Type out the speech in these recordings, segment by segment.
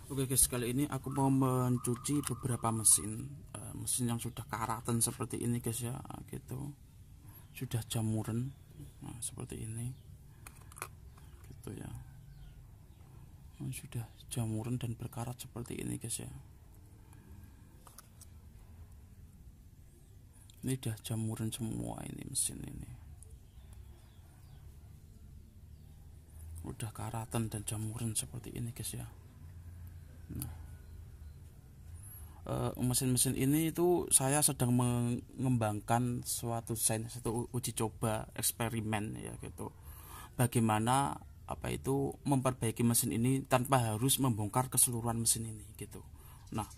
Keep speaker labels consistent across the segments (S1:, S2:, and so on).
S1: Oke guys, kali ini aku mau mencuci beberapa mesin mesin yang sudah karatan seperti ini guys ya, gitu. Sudah jamuran, nah seperti ini gitu ya. Nah, sudah jamuran dan berkarat seperti ini guys ya. Ini udah jamuran semua, ini mesin ini udah karatan dan jamuran seperti ini guys ya. Nah, mesin-mesin ini itu saya sedang mengembangkan satu uji coba eksperimen ya gitu. Bagaimana memperbaiki mesin ini tanpa harus membongkar keseluruhan mesin ini gitu. Nah,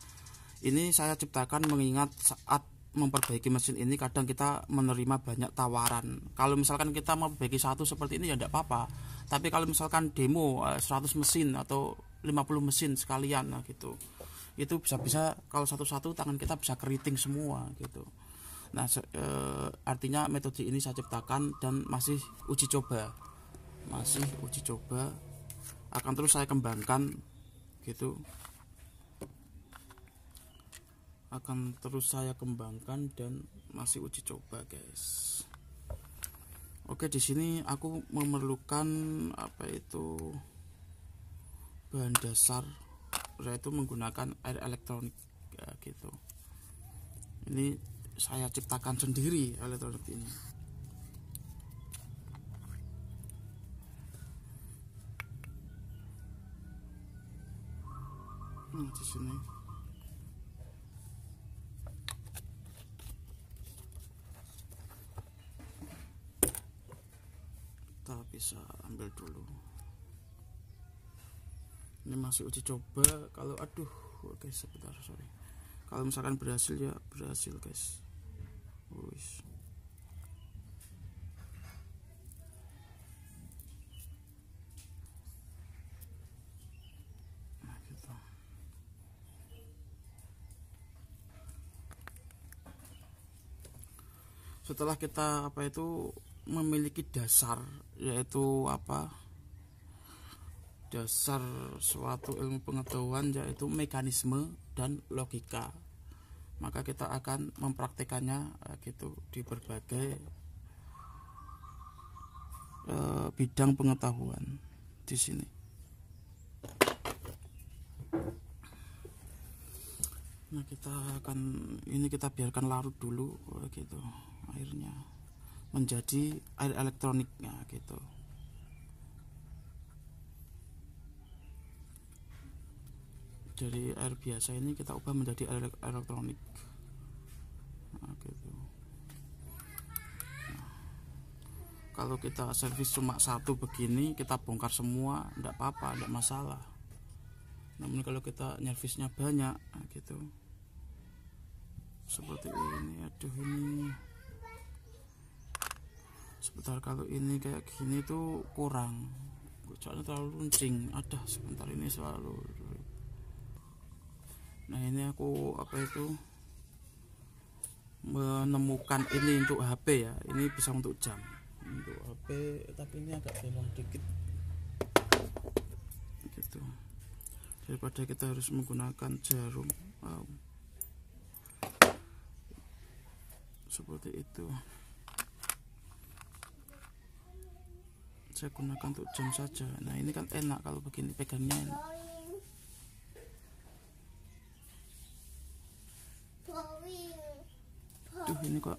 S1: ini saya ciptakan mengingat saat memperbaiki mesin ini kadang kita menerima banyak tawaran. Kalau misalkan kita memperbaiki satu seperti ini ya tidak apa-apa. Tapi kalau misalkan demo 100 mesin atau 50 mesin sekalian, nah gitu, itu bisa-bisa kalau satu-satu tangan kita bisa keriting semua gitu. Nah, artinya metode ini saya ciptakan dan masih uji coba, akan terus saya kembangkan gitu, dan masih uji coba guys. Oke, di sini aku memerlukan bahan dasar, yaitu menggunakan air elektronik ya, gitu. Ini saya ciptakan sendiri elektronik ini. Di sini kita bisa ambil dulu. Ini masih uji coba. Kalau oke, sebentar, sorry. Kalau misalkan berhasil ya berhasil guys. Wis. Nah, gitu. Setelah kita memiliki dasar, yaitu dasar suatu ilmu pengetahuan, yaitu mekanisme dan logika, maka kita akan mempraktekannya gitu di berbagai bidang pengetahuan di sini. Nah, kita biarkan larut dulu gitu, airnya menjadi air elektroniknya gitu. Dari air biasa ini kita ubah menjadi air elektronik. Nah, gitu. Nah, kalau kita servis cuma satu begini, kita bongkar semua, tidak apa-apa, tidak masalah. Namun kalau kita servisnya banyak, nah gitu, seperti ini. Ini sebentar, kalau ini kayak gini tuh kurang, soalnya terlalu runcing. Sebentar, ini selalu. Nah, ini aku menemukan ini untuk HP ya. Ini bisa untuk jam, untuk HP, tapi ini agak belok dikit gitu, daripada kita harus menggunakan jarum. Seperti itu, saya gunakan untuk jam saja. Nah, ini kan enak kalau begini, pegangnya enak. Ini kok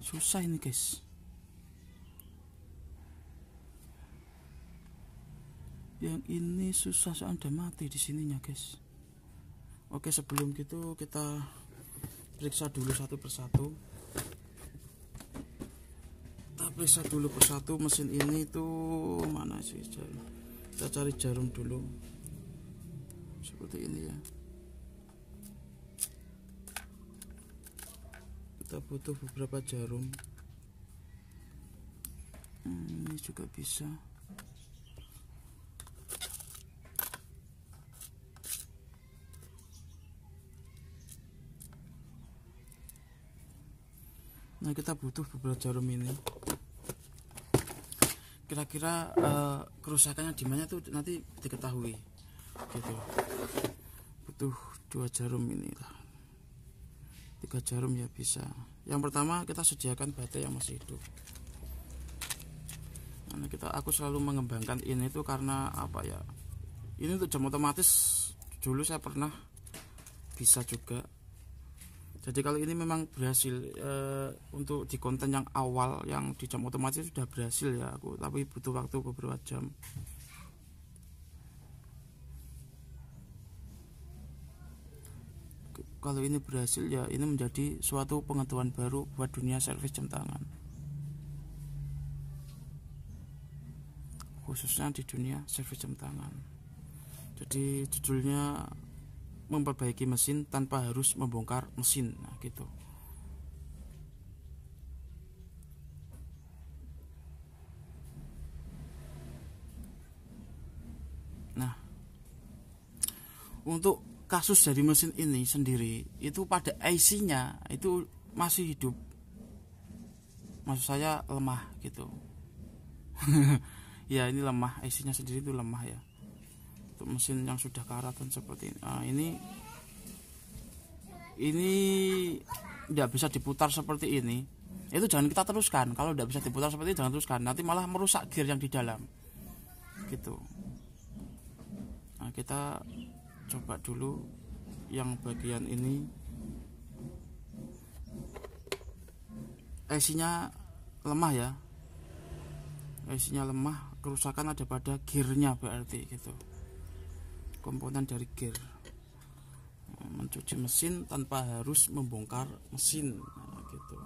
S1: susah ini guys. Yang ini susah, soalnya udah mati di sininya guys. Oke, sebelum gitu kita periksa dulu satu persatu. Kita periksa dulu persatu mesin ini tuh mana sih jarum. Kita cari jarum dulu. Seperti ini ya. Kita butuh beberapa jarum. Ini juga bisa. Nah, kita butuh beberapa jarum ini. Kira-kira kerusakannya di mana tuh nanti diketahui. gitu. Butuh 2 jarum ini lah, 3 jarum ya bisa. Yang pertama kita sediakan baterai yang masih hidup. Nah, aku selalu mengembangkan ini tuh karena apa ya, ini untuk jam otomatis dulu saya pernah bisa juga. Jadi kalau ini memang berhasil untuk di konten yang awal yang di jam otomatis sudah berhasil ya aku, tapi butuh waktu beberapa jam. Kalau ini berhasil ya ini menjadi suatu pengetahuan baru buat dunia servis jam tangan, khususnya di dunia servis jam tangan. Jadi judulnya memperbaiki mesin tanpa harus membongkar mesin, nah gitu. Nah, untuk kasus dari mesin ini sendiri itu pada IC-nya itu masih hidup, maksud saya lemah gitu. Ya ini lemah, IC-nya sendiri itu lemah ya. Untuk mesin yang sudah karatan seperti ini, nah, ini tidak bisa diputar seperti ini, itu jangan kita teruskan. Kalau tidak bisa diputar seperti ini jangan teruskan, nanti malah merusak gear yang di dalam gitu. Nah kita coba dulu yang bagian ini, IC-nya lemah ya, IC-nya lemah, kerusakan ada pada gearnya berarti gitu, komponen dari gear. Mencuci mesin tanpa harus membongkar mesin, nah, gitu.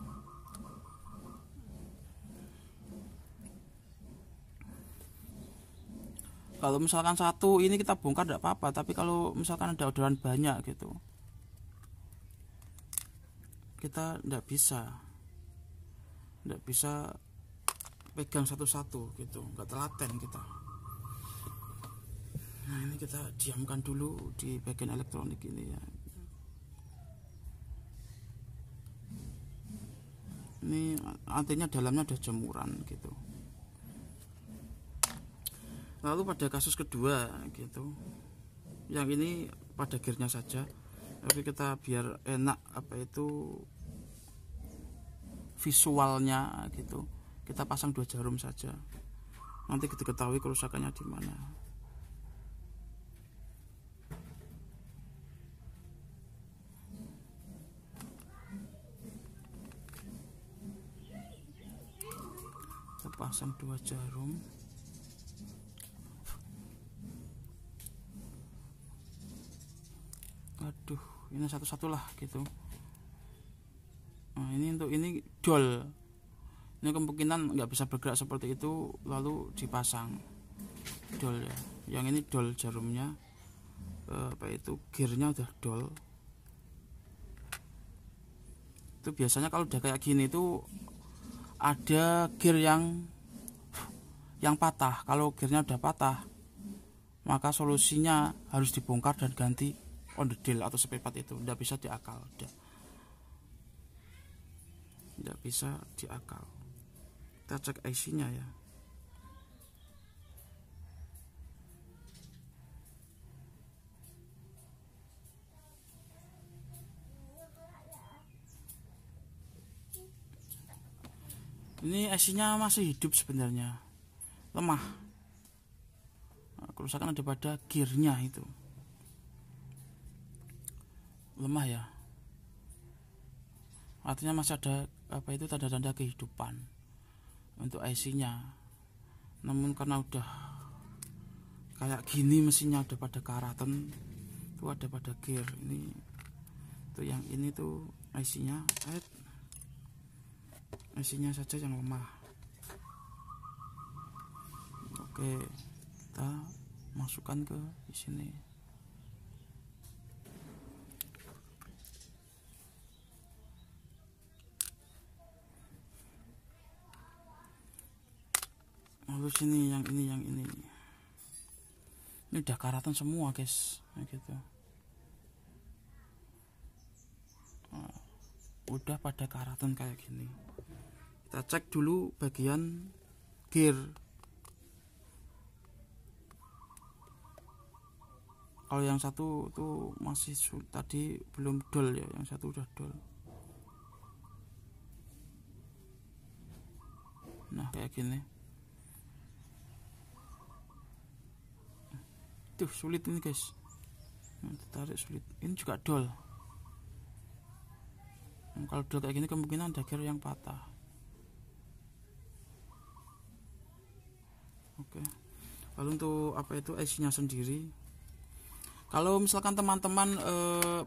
S1: Kalau misalkan satu ini kita bongkar tidak apa-apa, tapi kalau misalkan ada orderan banyak gitu, kita tidak bisa pegang satu-satu gitu, nggak telaten kita. Nah ini kita diamkan dulu di bagian elektronik ini ya. Ini artinya dalamnya ada jemuran gitu. Lalu pada kasus kedua gitu, yang ini pada gearnya saja, tapi kita biar enak apa itu visualnya gitu, kita pasang 2 jarum saja, nanti kita ketahui kerusakannya di mana. Kita pasang 2 jarum. Aduh, ini satu-satu lah gitu. Nah ini untuk ini dol, ini kemungkinan nggak bisa bergerak seperti itu, lalu dipasang dol ya. Yang ini dol jarumnya, apa itu gearnya udah dol. Itu biasanya kalau udah kayak gini tuh ada gear yang patah. Kalau gearnya udah patah, maka solusinya harus dibongkar dan ganti on the deal atau spare part. Itu tidak bisa diakal, tidak bisa diakal. Kita cek IC-nya ya. Ini IC-nya masih hidup sebenarnya, lemah. Nah, kerusakan ada pada gearnya itu, lemah ya. Artinya masih ada apa itu tanda-tanda kehidupan untuk IC-nya. Namun karena udah kayak gini mesinnya udah pada karatan, itu ada pada gear ini. Tuh yang ini tuh IC-nya, IC-nya saja yang lemah. Oke, kita masukkan ke sini. Lalu sini yang ini udah karatan semua guys, nah, gitu. Nah, udah pada karatan kayak gini. Kita cek dulu bagian gear. Kalau yang satu tuh masih tadi belum dol ya, yang satu udah dol. Nah kayak gini tuh, sulit ini guys. Nah, tarik sulit, ini juga dol. Nah, kalau dol kayak gini kemungkinan ada gear yang patah. Oke. Lalu untuk apa itu IC nya sendiri, kalau misalkan teman-teman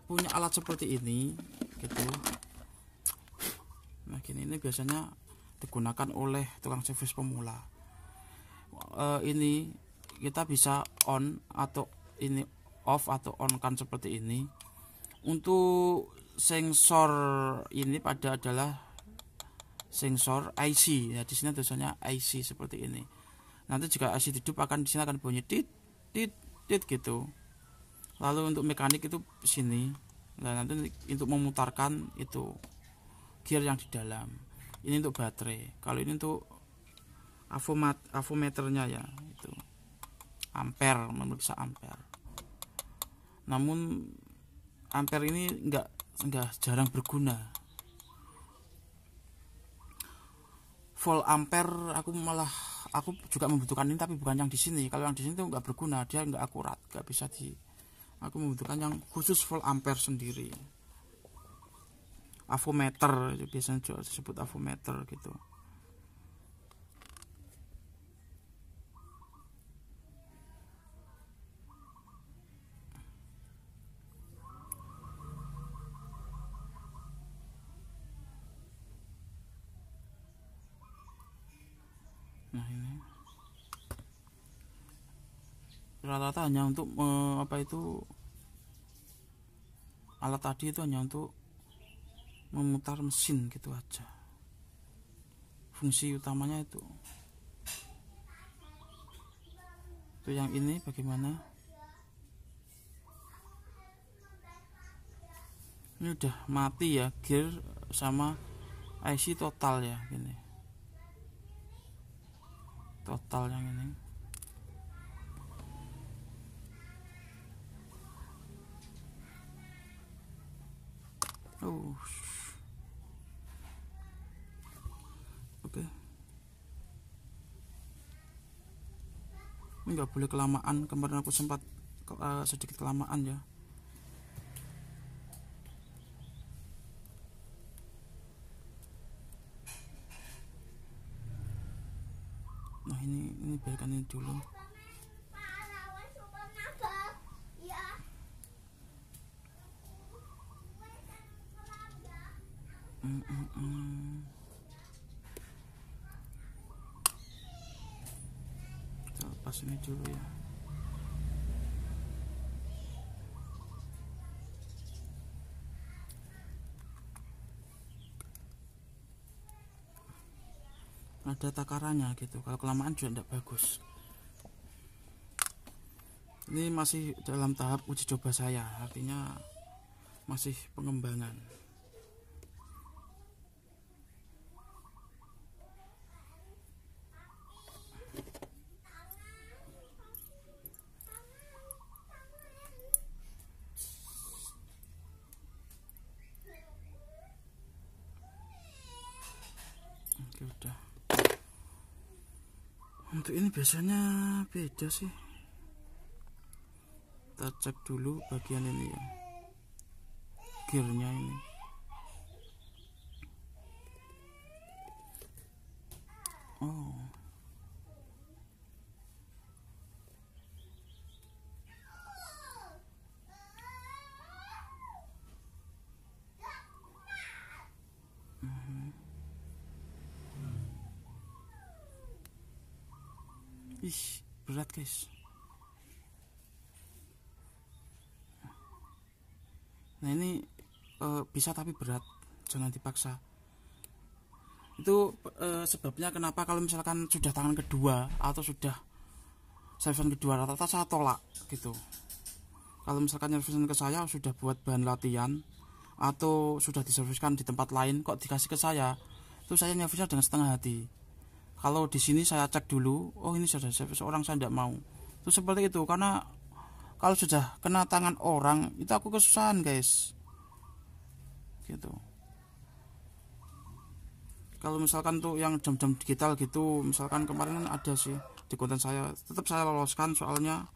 S1: punya alat seperti ini gitu, nah gini, ini biasanya digunakan oleh tukang servis pemula. Ini kita bisa on atau ini off atau on kan seperti ini. Untuk sensor ini adalah sensor IC ya, di sini tulisannya IC seperti ini. Nanti jika IC hidup akan di sini akan bunyi tit tit tit gitu. Lalu untuk mekanik itu di sini. Nah, nanti untuk memutarkan itu gear yang di dalam. Ini untuk baterai. Kalau ini untuk avometernya ya, itu ampere, memeriksa ampere. Namun ampere ini enggak jarang berguna. Volt ampere aku juga membutuhkan ini, tapi bukan yang di sini. Kalau yang di sini tuh enggak berguna, dia enggak akurat, enggak bisa aku membutuhkan yang khusus volt ampere sendiri. Avometer biasanya juga disebut avometer gitu. Nah ini rata-rata hanya untuk alat tadi itu hanya untuk memutar mesin gitu aja. Fungsi utamanya itu yang ini bagaimana? Ini udah mati ya gear sama IC total ya, gini total yang ini. Oke. Ini nggak boleh kelamaan, kemarin aku sempat sedikit kelamaan ya. Nah ini biarkan ini dulu. Kita lepas ini dulu ya. Ada takarannya gitu, kalau kelamaan juga tidak bagus. Ini masih dalam tahap uji coba saya, artinya masih pengembangan. Oke, udah. Untuk ini biasanya beda sih. Kita cek dulu bagian ini ya, gearnya ini. Oh, ih berat guys. Nah ini bisa tapi berat, jangan dipaksa. Itu sebabnya kenapa kalau misalkan sudah tangan kedua atau sudah servisan kedua, rata-rata saya tolak gitu. Kalau misalkan servisan ke saya sudah buat bahan latihan atau sudah diserviskan di tempat lain, kok dikasih ke saya, itu saya servisnya dengan setengah hati. Kalau di sini saya cek dulu, oh ini sudah servis orang, saya tidak mau. Itu seperti itu, karena kalau sudah kena tangan orang itu aku kesusahan guys gitu. Kalau misalkan tuh yang jam-jam digital gitu, misalkan kemarin kan ada sih di konten saya, tetap saya loloskan soalnya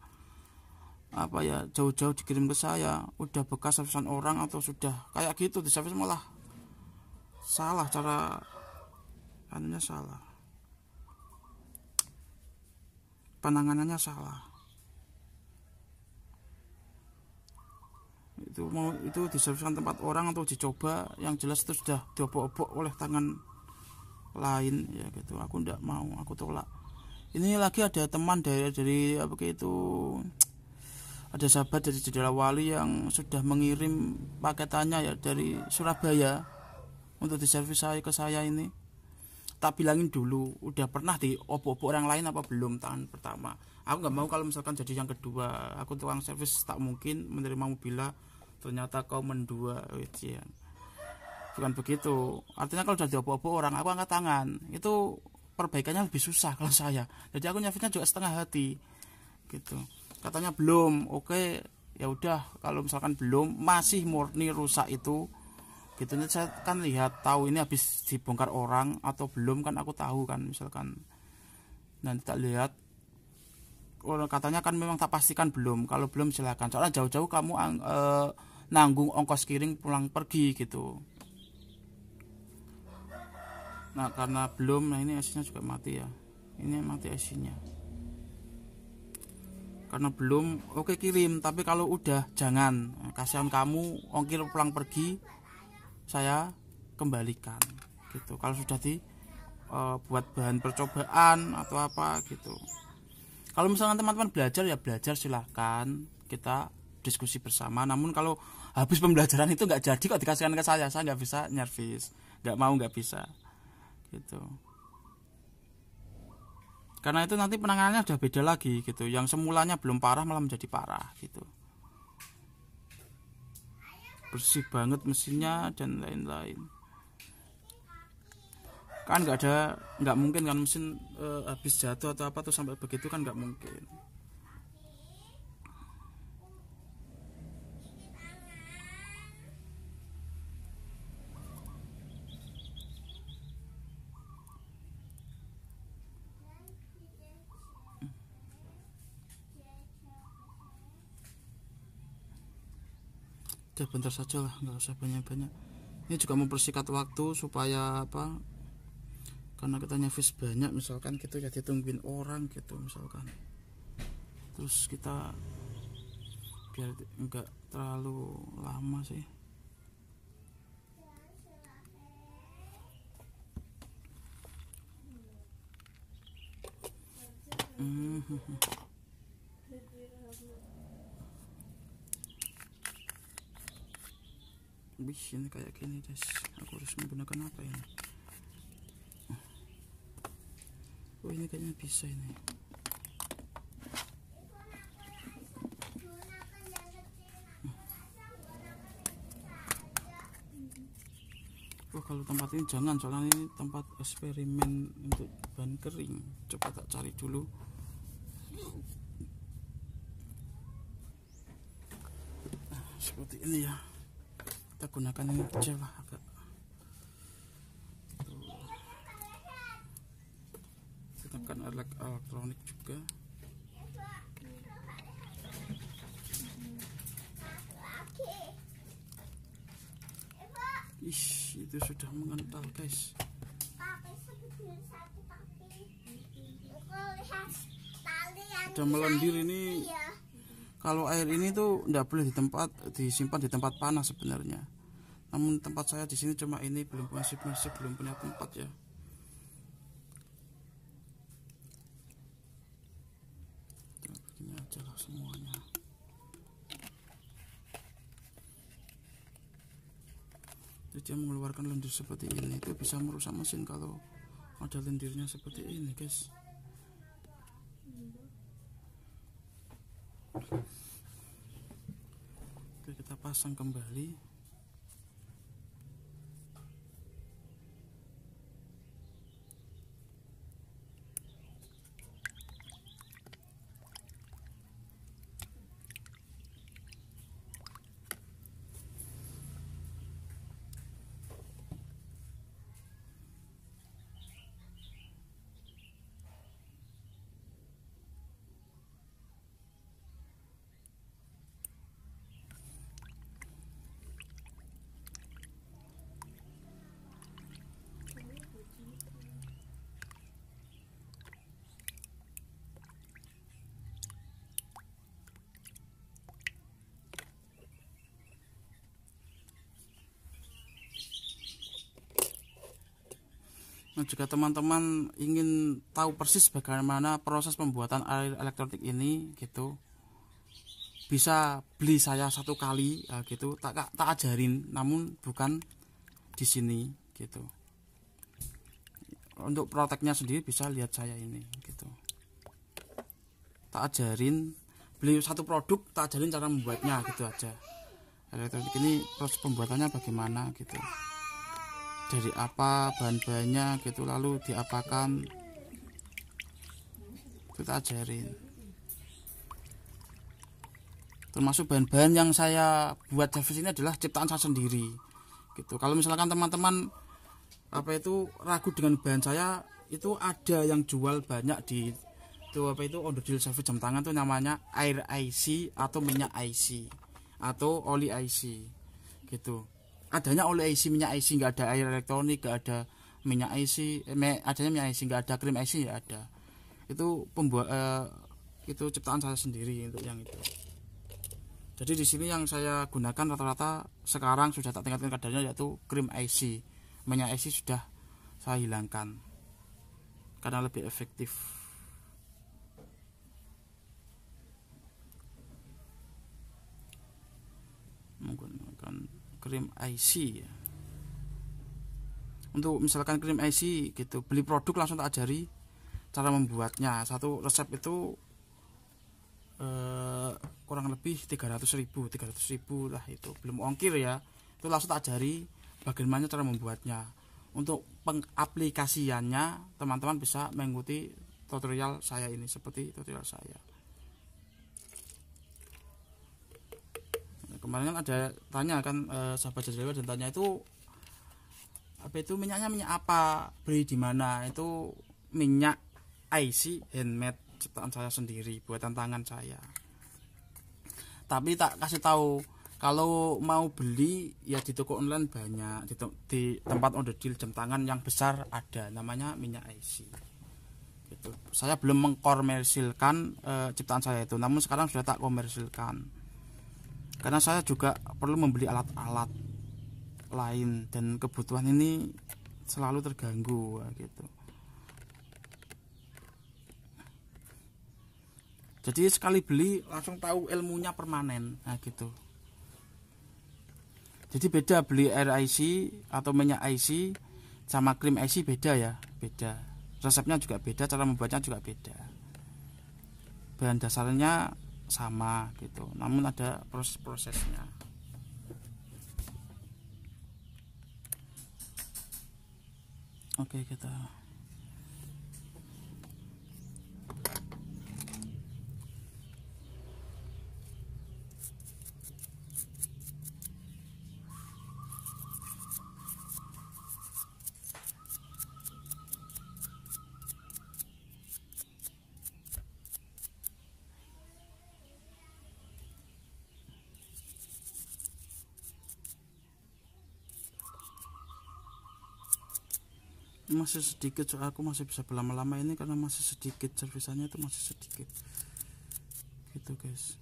S1: apa ya, jauh-jauh dikirim ke saya udah bekas servisan orang atau sudah kayak gitu di service malah salah, cara anunya salah, penanganannya salah. Itu mau itu diserviskan tempat orang atau dicoba, yang jelas itu sudah diobok-obok oleh tangan lain ya gitu. Aku ndak mau, aku tolak. Ini lagi ada teman dari apa itu, ada sahabat dari Jendela Wali yang sudah mengirim paketannya ya dari Surabaya untuk diservis saya ke saya ini. Tak bilangin dulu udah pernah diobok-obok orang lain apa belum tangan pertama. Aku nggak mau kalau misalkan jadi yang kedua. Aku tukang servis tak mungkin menerima mobilah ternyata kau mendua, ujian. Bukan begitu. Artinya kalau sudah diobok-obok orang, aku angkat tangan. Itu perbaikannya lebih susah kalau saya. Jadi aku nyervisnya juga setengah hati. Gitu. Katanya belum. Oke, ya udah kalau misalkan belum, masih murni rusak itu. Gitu, saya kan lihat tahu ini habis dibongkar orang atau belum, kan aku tahu kan, misalkan nanti tak lihat orang katanya kan memang tak pastikan belum. Kalau belum silakan, soalnya jauh-jauh kamu nanggung ongkos kirim pulang pergi gitu. Nah karena belum, nah ini IC-nya juga mati ya, ini mati IC-nya karena belum. Oke kirim, tapi kalau udah jangan, kasihan kamu ongkir pulang pergi saya kembalikan gitu. Kalau sudah buat bahan percobaan atau apa gitu. Kalau misalnya teman-teman belajar ya belajar, silahkan kita diskusi bersama. Namun kalau habis pembelajaran itu nggak jadi kok dikasihkan ke saya nggak bisa nyervis, nggak mau, nggak bisa gitu. Karena itu nanti penanganannya udah beda lagi gitu. Yang semulanya belum parah malah menjadi parah gitu. Bersih banget mesinnya dan lain-lain. Kan nggak mungkin kan mesin habis jatuh atau apa tuh sampai begitu kan nggak mungkin. Udah bentar saja lah, nggak usah banyak-banyak. Ini juga mempersingkat waktu supaya apa, karena kita nyervis banyak misalkan gitu ya, ditungguin orang gitu misalkan, terus kita biar enggak terlalu lama sih. Ini kayak gini guys, aku harus menggunakan apa ini? Oh ini kayaknya bisa ini. Oh kalau tempat ini jangan, soalnya ini tempat eksperimen untuk bahan kering. Coba tak cari dulu. Seperti ini ya, kita gunakan ini aja lah, agak tekan elektronik juga. Itu sudah mengental guys. Sudah melendir ini. Kalau air ini tuh tidak boleh disimpan di tempat panas sebenarnya. Namun tempat saya di sini cuma ini, belum masih belum punya tempat ya. Begini aja lah semuanya. Dia mengeluarkan lendir seperti ini, itu bisa merusak mesin kalau ada lendirnya seperti ini guys. Oke, kita pasang kembali. Nah, jika teman-teman ingin tahu persis bagaimana proses pembuatan air elektronik ini gitu, bisa beli saya satu kali ya, gitu, tak ajarin, namun bukan di sini gitu. Untuk prakteknya sendiri bisa lihat saya ini gitu. Tak ajarin, beli satu produk, tak ajarin cara membuatnya gitu aja. Elektronik ini proses pembuatannya bagaimana gitu, dari apa bahan-bahannya gitu, lalu diapakan, kita ajarin. Termasuk bahan-bahan yang saya buat service ini adalah ciptaan saya sendiri gitu. Kalau misalkan teman-teman ragu dengan bahan saya, itu ada yang jual banyak di itu onderdil service jam tangan tuh, namanya air IC atau minyak IC atau oli IC gitu. Adanya oli IC, minyak IC, nggak ada air elektronik, nggak ada minyak IC, adanya minyak IC, nggak ada krim IC, ya ada. Itu itu ciptaan saya sendiri untuk yang itu. Jadi di sini yang saya gunakan rata-rata sekarang sudah tak tingkatkan kadarnya, yaitu krim IC. Minyak IC sudah saya hilangkan karena lebih efektif. Menggunakan krim IC ya. Untuk misalkan krim IC gitu, beli produk langsung tak ajari cara membuatnya. Satu resep itu kurang lebih 300.000 lah, itu belum ongkir ya. Itu langsung tak ajari bagaimana cara membuatnya. Untuk pengaplikasiannya teman-teman bisa mengikuti tutorial saya ini, seperti tutorial saya. Kemarin kan ada tanya kan, sahabat Jajal dan tanya itu minyaknya minyak apa, beli di mana. Itu minyak IC handmade, ciptaan saya sendiri, buatan tangan saya. Tapi tak kasih tahu, kalau mau beli ya di toko online banyak, di tempat onderdil jam tangan yang besar ada, namanya minyak IC gitu. Saya belum mengkomersilkan ciptaan saya itu, namun sekarang sudah tak komersilkan karena saya juga perlu membeli alat-alat lain dan kebutuhan ini selalu terganggu gitu. Jadi sekali beli langsung tahu ilmunya permanen, nah gitu. Jadi beda beli air IC atau minyak IC sama krim IC, beda ya, beda. Resepnya juga beda, cara membuatnya juga beda. Bahan dasarnya sama gitu, namun ada proses-prosesnya. Oke, kita masih sedikit, soal aku masih bisa berlama-lama ini karena masih sedikit, servisannya itu masih sedikit gitu guys.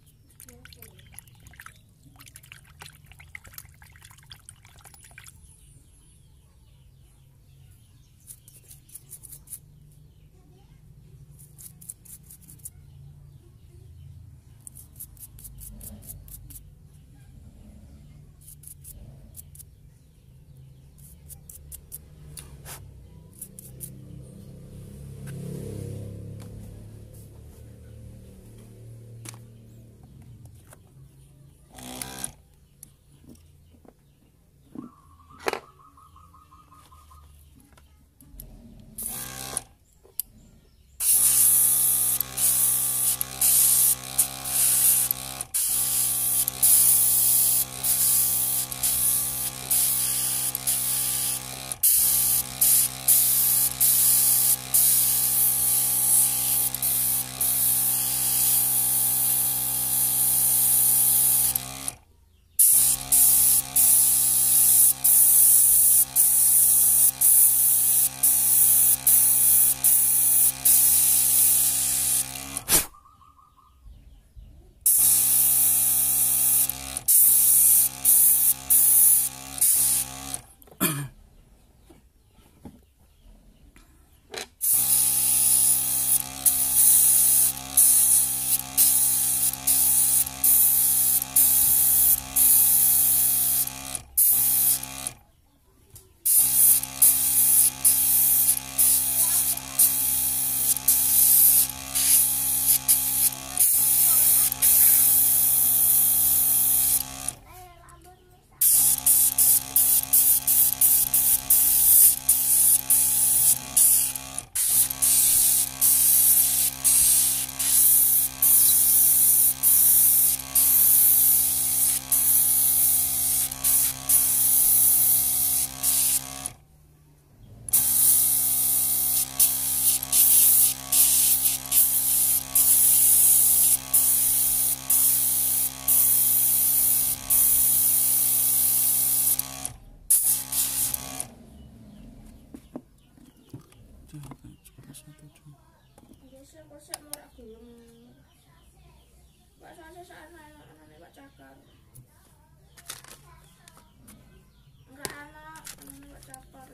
S2: ora gelem. Pak Sase ana Pak Cakar. Enggak ana Pak Cakar.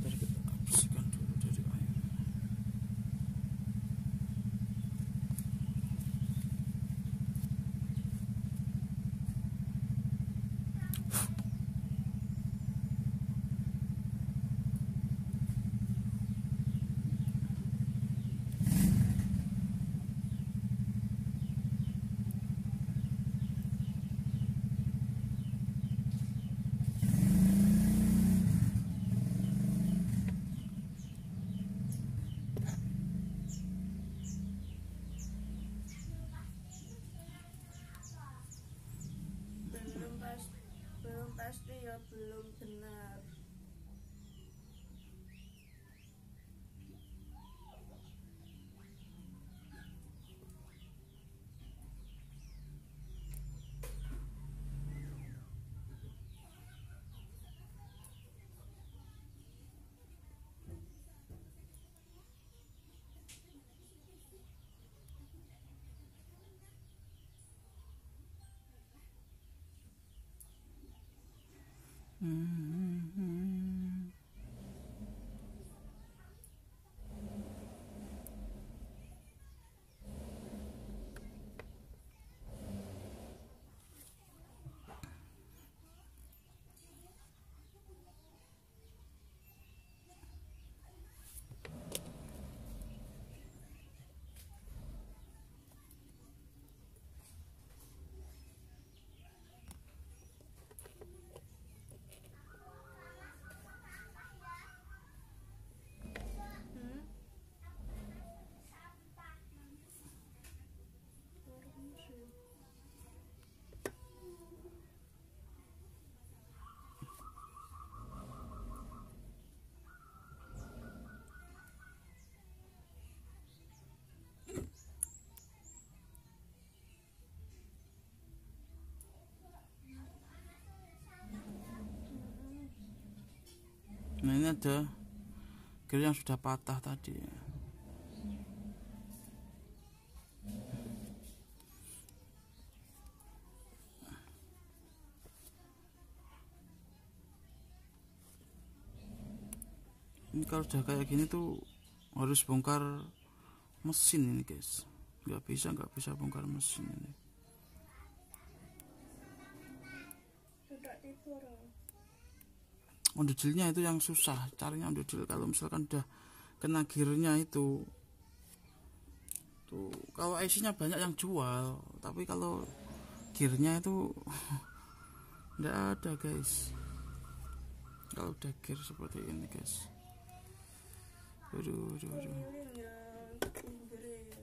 S1: Dari kita bersihkan dulu dari air.
S2: Belum pasti ya, belum benar.
S1: Nah, ini ada grill yang sudah patah tadi. Ini kalau udah kayak gini tuh harus bongkar mesin ini guys. Nggak bisa bongkar mesin ini.
S2: tidur.
S1: Ondel-ondelnya itu yang susah carinya, ondel kalau misalkan udah kena gearnya itu tuh. Kalau IC-nya banyak yang jual, tapi kalau gearnya itu nggak ada guys. Kalau udah gear seperti ini guys, aduh.
S2: Keliling ya, pinggirnya.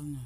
S1: soalnya.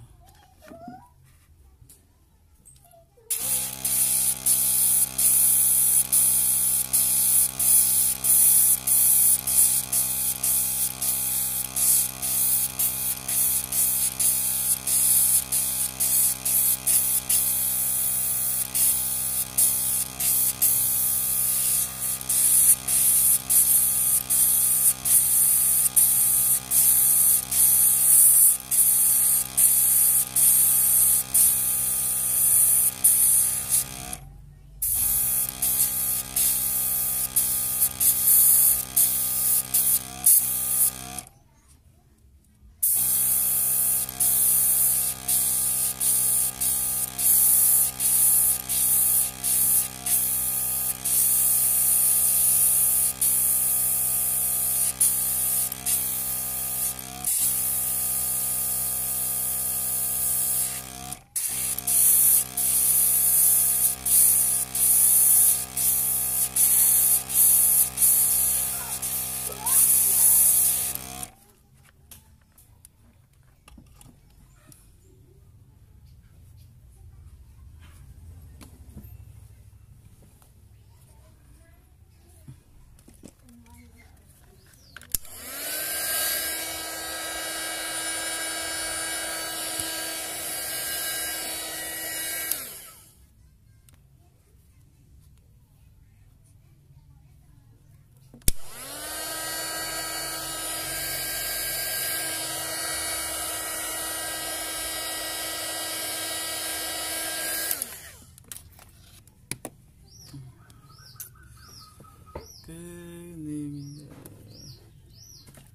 S1: Oke, ini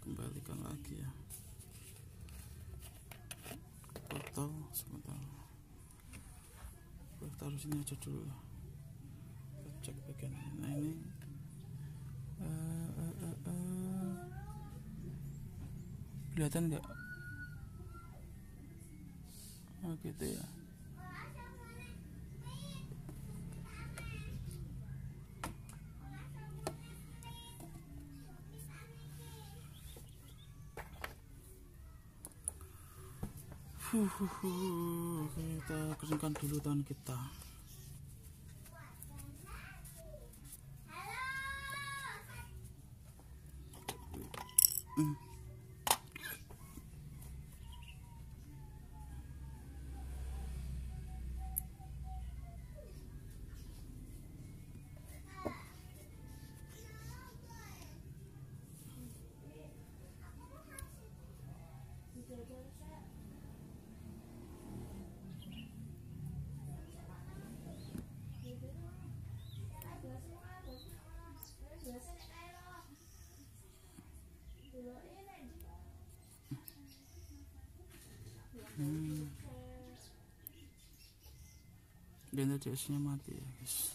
S1: kembalikan lagi ya. Foto sebentar. Gue taruh sini aja dulu. Kita cek bagian ini. Nah, ini kelihatan nggak? Oh gitu ya. Kita keringkan dulu tangan kita. Dan tadi AC-nya mati ya guys.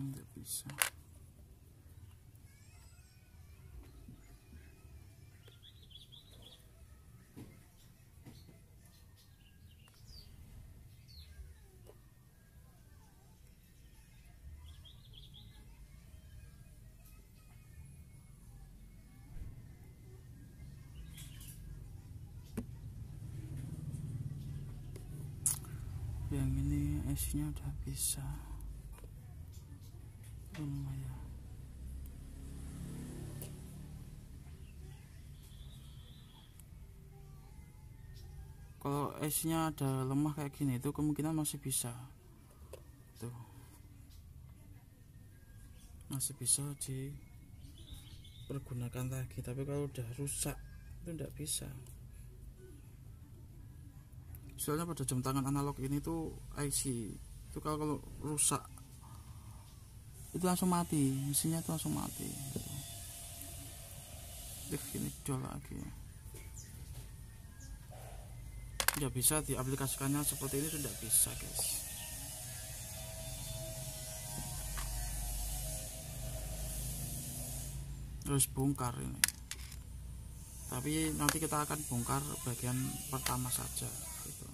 S1: Nggak bisa. Yang ini AC-nya udah bisa. lemah ya. Kalau esnya ada lemah kayak gini itu kemungkinan masih bisa tuh, masih bisa dipergunakan lagi. Tapi kalau udah rusak itu tidak bisa. Soalnya pada jam tangan analog ini tuh IC itu kalau rusak itu langsung mati, mesinnya itu langsung mati gitu. Ini jol lagi, nggak bisa diaplikasikannya seperti ini, tidak bisa guys. Terus bongkar ini, tapi nanti kita akan bongkar bagian pertama saja gitu.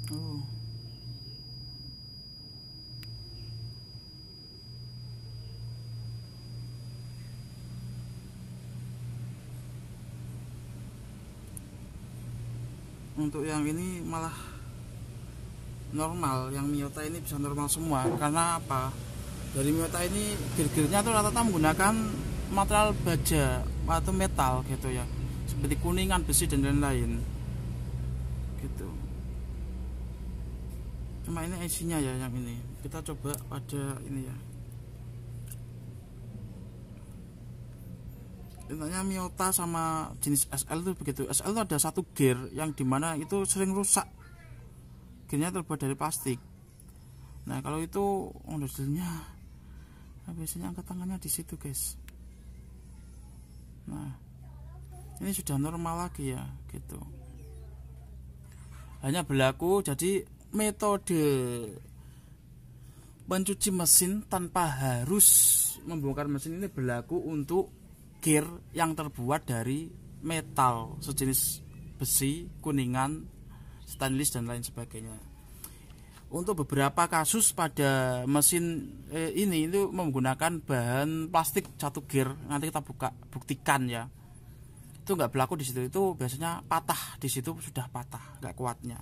S1: Oh. Untuk yang ini malah normal, yang Miyota ini bisa normal semua. Karena apa? Dari Miyota ini gear-gearnya tuh rata-rata menggunakan material baja atau metal gitu ya, seperti kuningan, besi dan lain-lain gitu. Cuma ini IC-nya ya yang ini. Kita coba pada ini ya. Intinya Miyota sama jenis SL itu begitu. SL itu ada satu gear yang dimana itu sering rusak. Gearnya terbuat dari plastik. Nah kalau itu modelnya, nah, biasanya angkat tangannya di situ guys. Nah ini sudah normal lagi ya gitu. Hanya berlaku, jadi metode mencuci mesin tanpa harus membongkar mesin ini berlaku untuk gear yang terbuat dari metal sejenis besi, kuningan, stainless dan lain sebagainya. Untuk beberapa kasus pada mesin ini itu menggunakan bahan plastik satu gear, nanti kita buktikan ya. Itu nggak berlaku di situ, itu biasanya patah di situ, sudah patah, nggak kuatnya.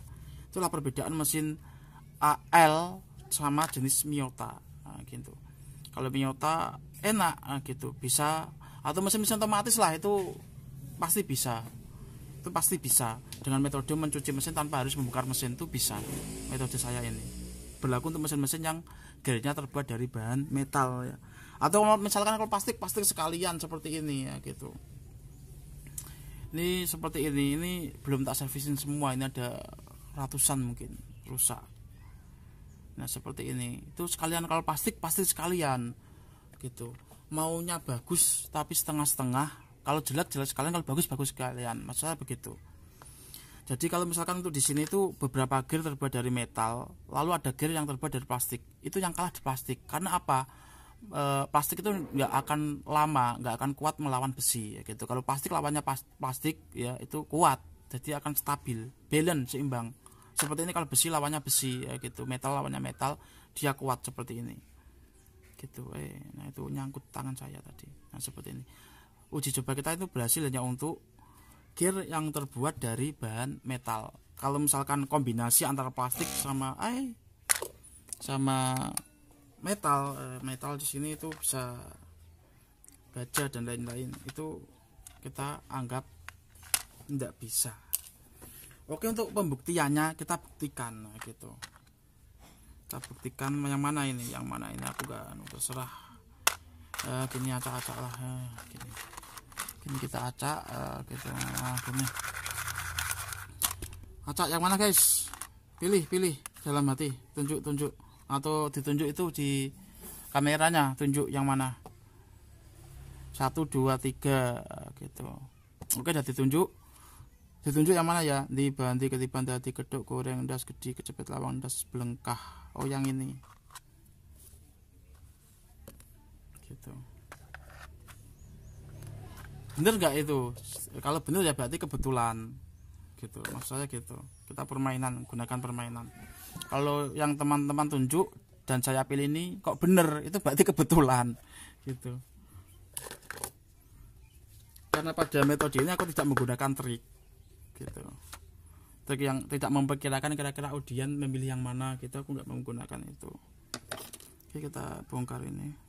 S1: Itulah perbedaan mesin AL sama jenis Miyota. Nah, gitu. Kalau Miyota enak gitu, bisa, atau mesin-mesin otomatis lah itu pasti bisa. Itu pasti bisa dengan metode mencuci mesin tanpa harus membongkar mesin, itu bisa. Metode saya ini berlaku untuk mesin-mesin yang gearnya terbuat dari bahan metal ya. Atau misalkan kalau plastik sekalian seperti ini ya gitu. Ini seperti ini belum tak servisin semua, ini ada ratusan mungkin rusak. Nah seperti ini, itu sekalian kalau plastik sekalian gitu. Maunya bagus tapi setengah-setengah, kalau jelek sekalian, kalau bagus sekalian, maksudnya begitu. Jadi kalau misalkan untuk di sini itu beberapa gear terbuat dari metal, lalu ada gear yang terbuat dari plastik, itu yang kalah di plastik. Karena apa? Plastik itu nggak akan lama, nggak akan kuat melawan besi ya gitu. Kalau plastik lawannya plastik ya itu kuat, jadi akan stabil, balance, seimbang. Seperti ini kalau besi lawannya besi ya gitu, metal lawannya metal, dia kuat seperti ini gitu. Nah itu nyangkut tangan saya tadi. Nah seperti ini. Uji coba kita itu berhasil hanya untuk gear yang terbuat dari bahan metal. Kalau misalkan kombinasi antara plastik sama metal di sini itu bisa baja dan lain-lain, itu kita anggap tidak bisa. Oke, untuk pembuktiannya kita buktikan gitu. Kita buktikan yang mana ini aku gak terserah. Gini acak-acak lah gini. Ini kita acak gitu. Nah, gini. Acak yang mana guys? Pilih dalam hati, tunjuk atau ditunjuk itu di kameranya, tunjuk yang mana. 1 2 3 gitu. Oke, udah ditunjuk yang mana ya? Di banti ketiban dadi keduk goreng das gede kecepet lawang das belengkah. Oh, yang ini gitu. Bener nggak itu? Kalau bener ya berarti kebetulan gitu, maksud saya gitu. Kita gunakan permainan. Kalau yang teman-teman tunjuk dan saya pilih ini kok bener, itu berarti kebetulan gitu. Karena pada metode ini aku tidak menggunakan trik gitu. Trik yang tidak memperkirakan kira-kira audien memilih yang mana gitu, aku nggak menggunakan itu. Oke, kita bongkar ini.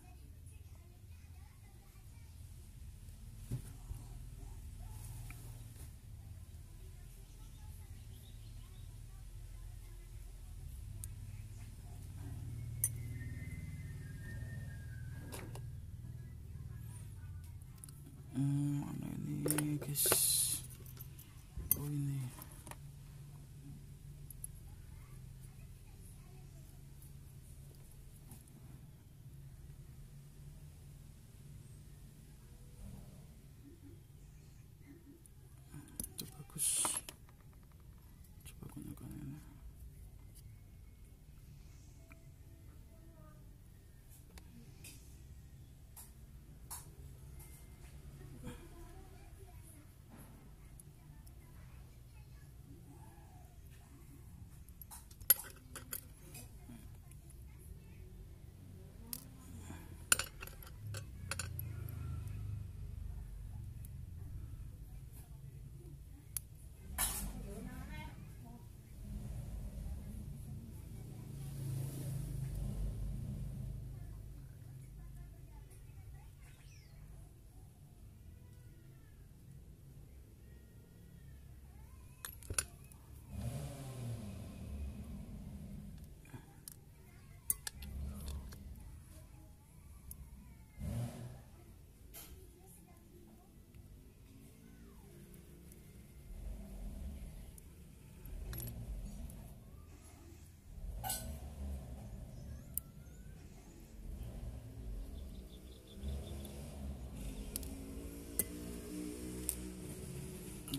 S1: Mana ini guys? Oh, ini itu bagus. Coba gunakan ini.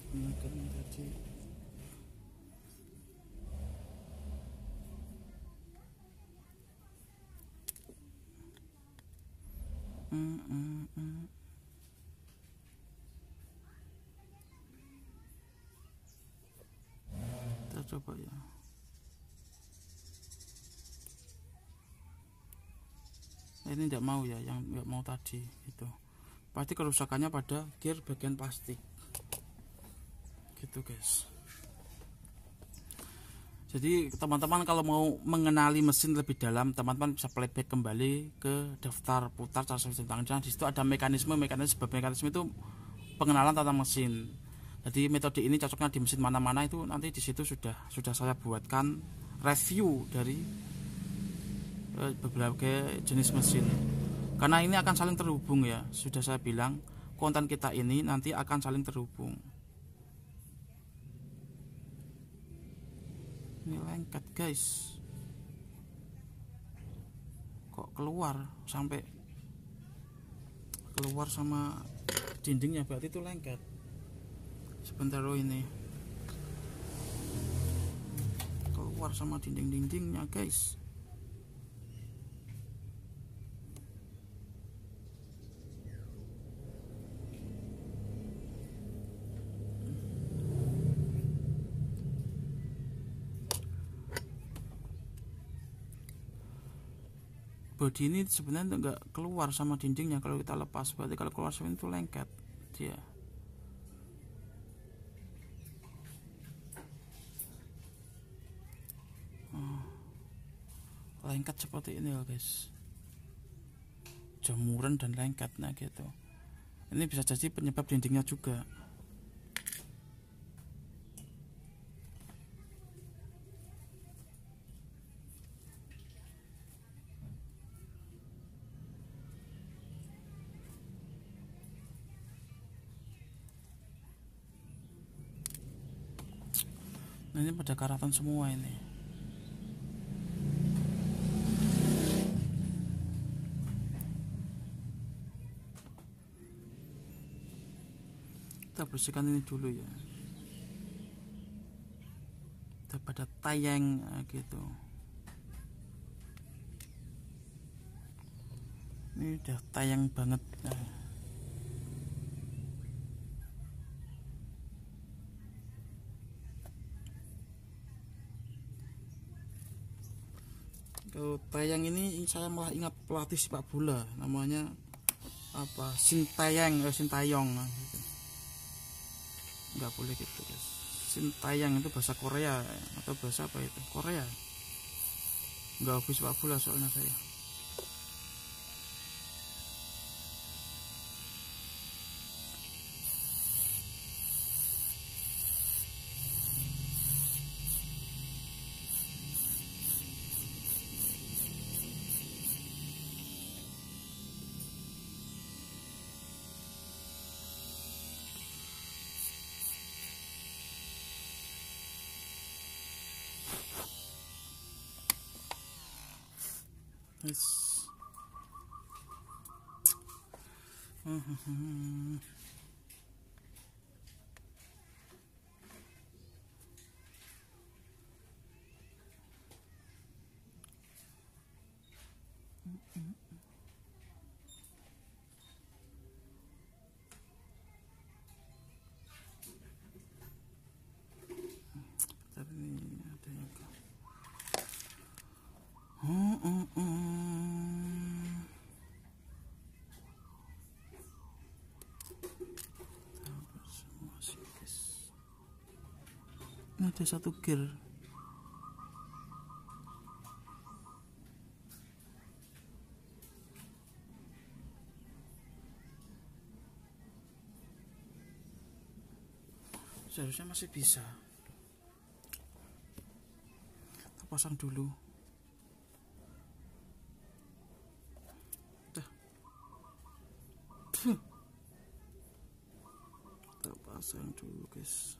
S1: Gunakan yang tadi. Kita coba ya. Ini tidak mau ya, yang nggak mau tadi itu. Pasti kerusakannya pada gear bagian plastik. Gitu guys. Jadi teman-teman kalau mau mengenali mesin lebih dalam, teman-teman bisa playback kembali ke daftar putar cara sistem tangan. Di situ ada mekanisme itu pengenalan tentang mesin. Jadi metode ini cocoknya di mesin mana-mana itu nanti di situ sudah saya buatkan review dari berbagai jenis mesin. Karena ini akan saling terhubung ya. Sudah saya bilang konten kita ini nanti akan saling terhubung. Ini lengket guys, kok keluar sama dindingnya, berarti itu lengket. Sebentar, ini keluar sama dindingnya guys. Bodi ini sebenarnya nggak keluar sama dindingnya kalau kita lepas, berarti kalau keluar sama itu lengket dia. Lengket seperti ini ya guys, jemuran dan lengket, nah gitu. Ini bisa jadi penyebab dindingnya juga. Ini pada karatan semua ini. Kita bersihkan ini dulu ya. Kita pada tayang gitu. Ini udah tayang banget. Kalau tayang ini saya malah ingat pelatih sepak bola, namanya apa, Sintayong gitu. Nggak boleh gitu guys. Sintayong itu bahasa Korea atau bahasa apa itu, Korea. Nggak hobi sepak bola soalnya saya. Yes. Tapi ini ada yang ini ada satu gear. Seharusnya masih bisa. Kita pasang dulu. Kita pasang dulu guys.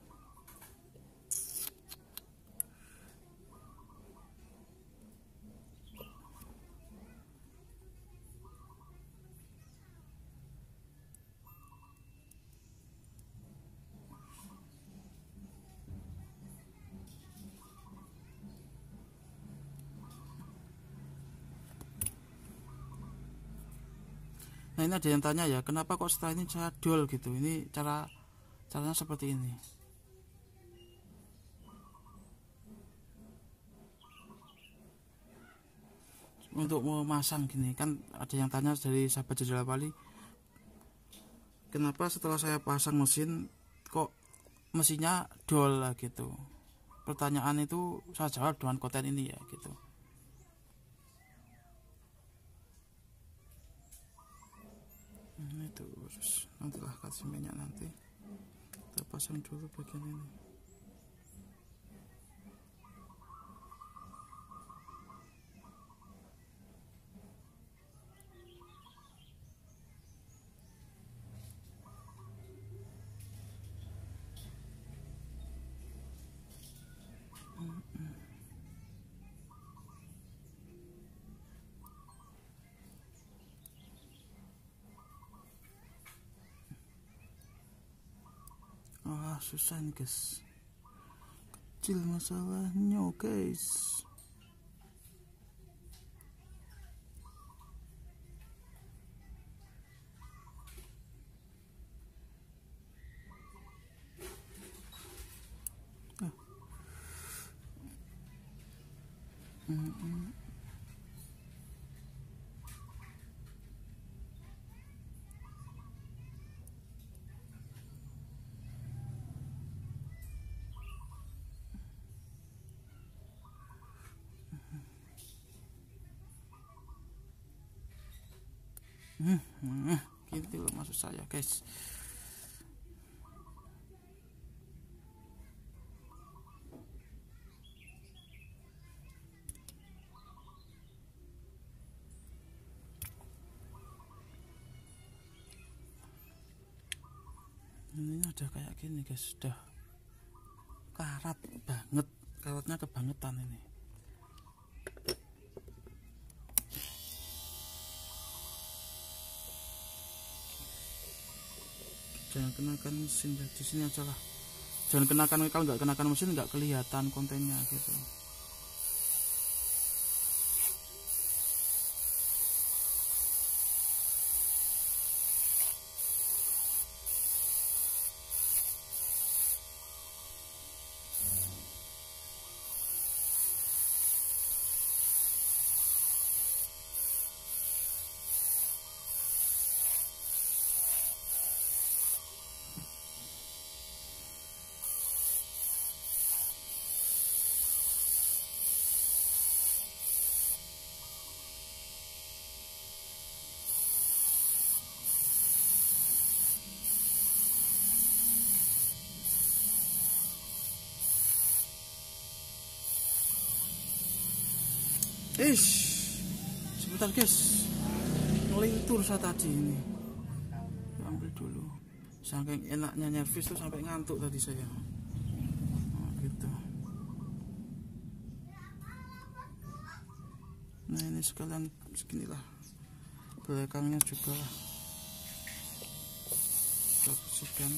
S1: Nah ini ada yang tanya ya, kenapa kok setelah ini saya dol gitu. Ini caranya seperti ini. Untuk memasang gini kan, ada yang tanya dari sahabat Jendela Bali, kenapa setelah saya pasang mesin kok mesinnya dol lah gitu. Pertanyaan itu saya jawab dengan konten ini ya gitu. Ini terus nantilah kasih minyak, nanti kita pasang dulu bagian ini. Susah nih guys, kecil masalahnya guys. Gitu loh maksud saya guys. Ini ada kayak gini guys, sudah karat banget, karatnya kebangetan ini. Jangan kenakan mesin ya, di sini aja lah. Jangan kenakan, kalau nggak kenakan mesin nggak kelihatan kontennya gitu. Sebentar guys, ngelintur saya tadi ini. Ambil dulu. Saking enaknya nyervis tuh sampai ngantuk tadi saya. Oh, gitu. Nah ini sekalian seginilah. Belakangnya juga kita bersihkan.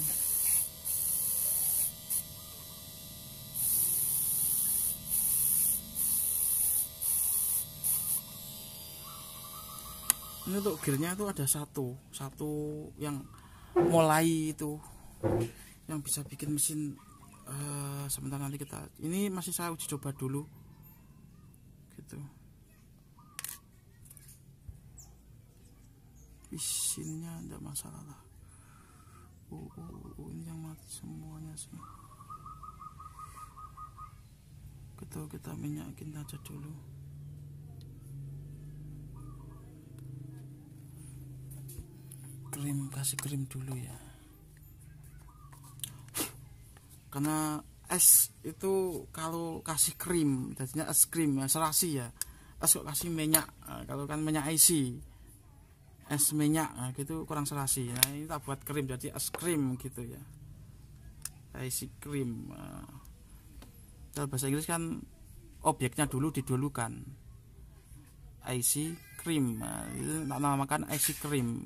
S1: Ini untuk gearnya itu ada satu yang mulai itu yang bisa bikin mesin. Sebentar nanti kita, ini masih saya uji coba dulu gitu. Mesinnya enggak masalah lah. Ini yang mati semuanya sih. Kita minyakin aja dulu. Kasih krim dulu ya, karena es itu kalau kasih krim jadinya es krim ya, serasi ya. Es kok kasih minyak, kalau kan minyak IC, es minyak, gitu kurang serasi. Nah ini kita buat krim jadi es krim gitu ya, IC krim. Kalau bahasa Inggris kan objeknya dulu didulukan, IC krim, itu namakan IC krim.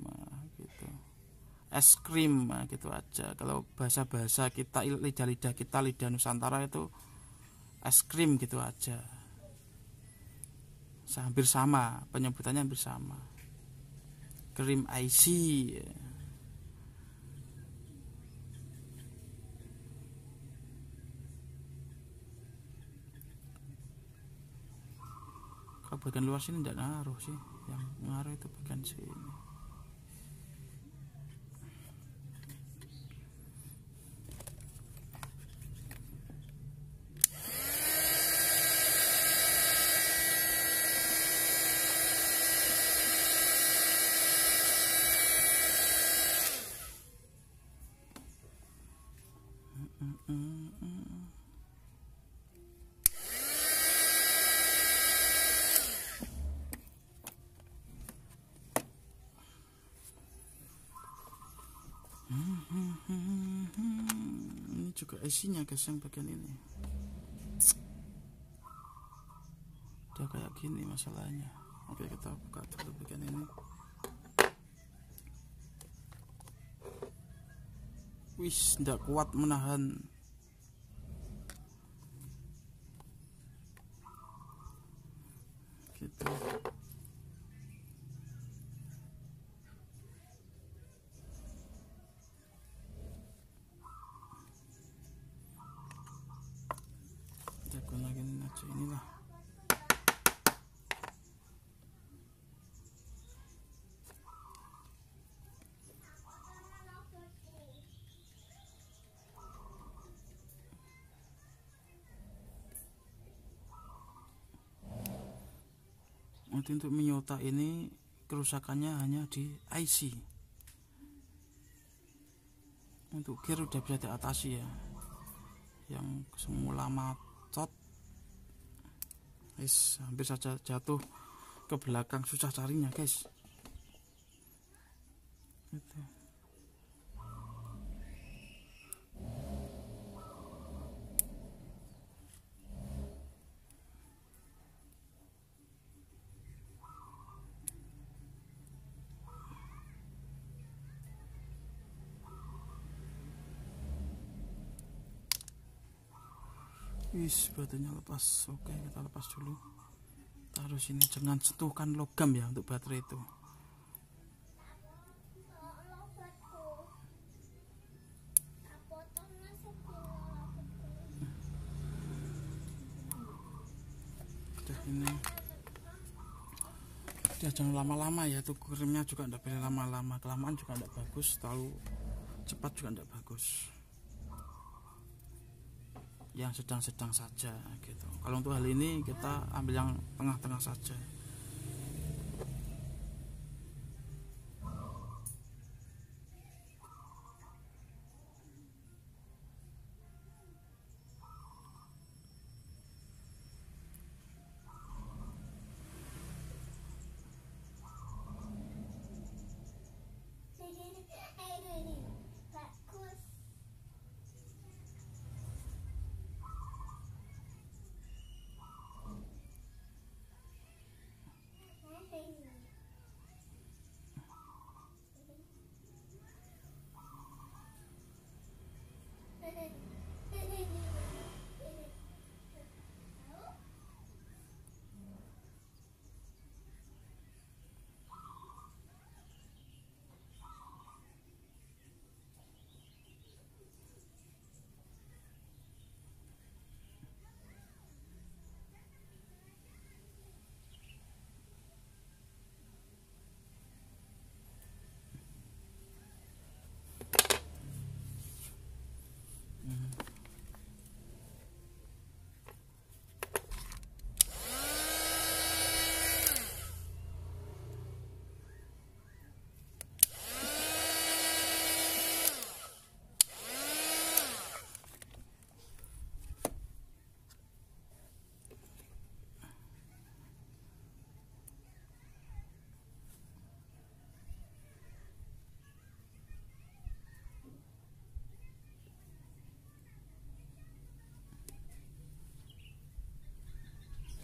S1: Es krim gitu aja. Kalau bahasa kita, lidah kita, lidah Nusantara itu es krim gitu aja. Hampir sama, penyebutannya hampir sama. Krim IC. Kalau bagian luar sini tidak ngaruh sih, yang ngaruh itu bagian sini. Ini juga isinya guys, yang bagian ini udah kayak gini masalahnya. Oke, kita buka dulu bagian ini. Wis, tidak kuat menahan. Gitu. Kita gunain aja inilah. Untuk Miyota ini kerusakannya hanya di IC. Untuk gear udah bisa diatasi ya. Yang semula macet, hampir saja jatuh ke belakang, susah carinya guys. Gitu. Wis, baterainya lepas. Oke, kita lepas dulu. Taruh sini, jangan sentuhkan logam ya untuk baterai itu. Udah ini. Ya, jangan lama-lama ya, tuh krimnya juga tidak boleh lama-lama, kelamaan juga tidak bagus, terlalu cepat juga tidak bagus. Yang sedang-sedang saja gitu. Kalau untuk hal ini kita ambil yang tengah-tengah saja.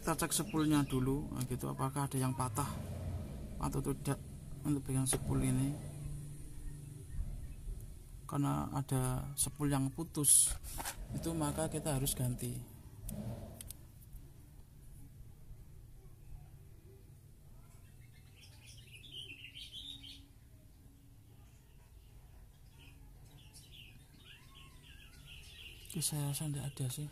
S1: Kita cek spoolnya dulu gitu, apakah ada yang patah atau tidak untuk bagian spool ini, karena ada spool yang putus itu maka kita harus ganti. Saya rasa tidak ada sih.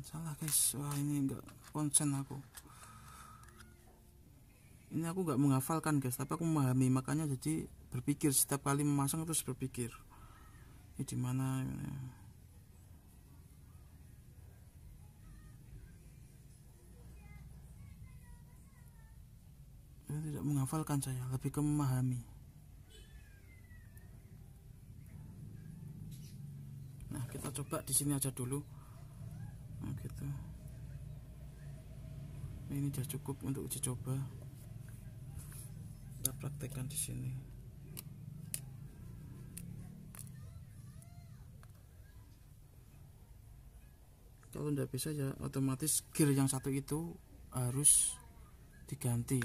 S1: Salah guys, wah ini enggak konsen aku. Ini aku nggak menghafalkan guys, tapi aku memahami, makanya jadi berpikir setiap kali memasang terus berpikir ini di mana. Ini tidak menghafalkan, saya lebih ke memahami. Nah, kita coba di sini aja dulu. Nah, gitu. Ini sudah cukup untuk uji coba. Kita praktekkan di sini. Kalau tidak bisa ya otomatis gear yang satu itu harus diganti.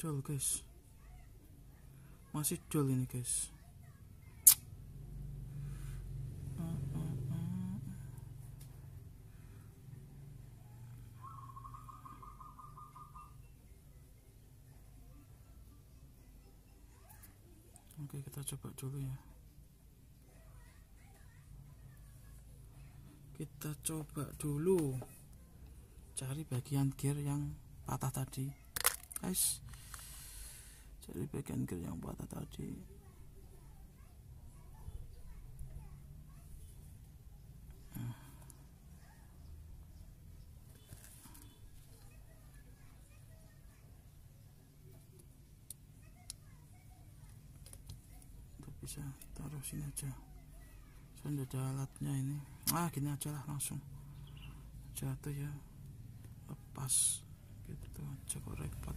S1: Jol guys, masih jol ini guys. Oke, kita coba dulu ya. Kita coba dulu cari bagian gear yang patah tadi, guys. Cari bagian gear yang patah tadi. Untuk bisa taruh sini aja. Saya udah ada alatnya ini. Gini aja lah, langsung jatuh ya, lepas gitu aja kok repot.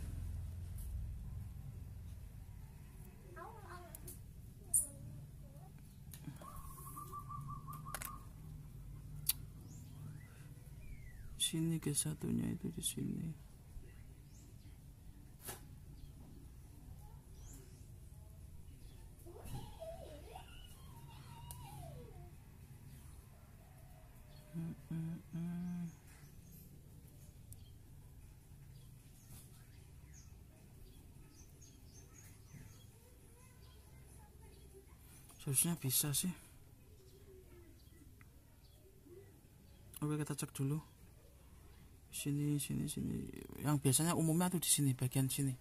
S1: Sini ke satunya itu di sini. Seharusnya bisa sih. Oke, kita cek dulu. Sini. Yang biasanya umumnya tuh di sini, bagian sini.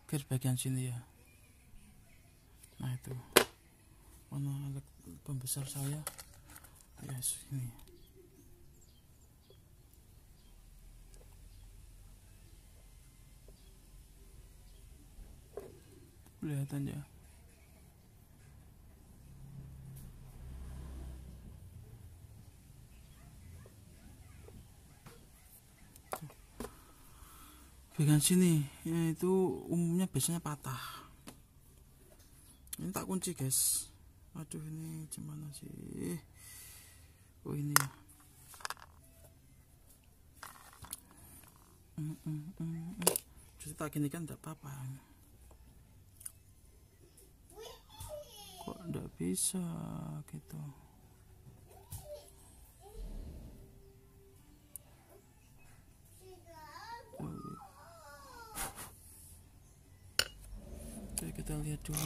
S1: Gear bagian sini ya. Nah itu. Mana alat pembesar saya? Ya sini. Kelihatan ya. Bagian sini ya, itu umumnya biasanya patah. Ini tak kunci, guys. Aduh, ini gimana sih? Oh, ini ya. Jadi tak gini kan tidak apa-apa. Kok tidak bisa gitu? Oke, kita lihat dulu.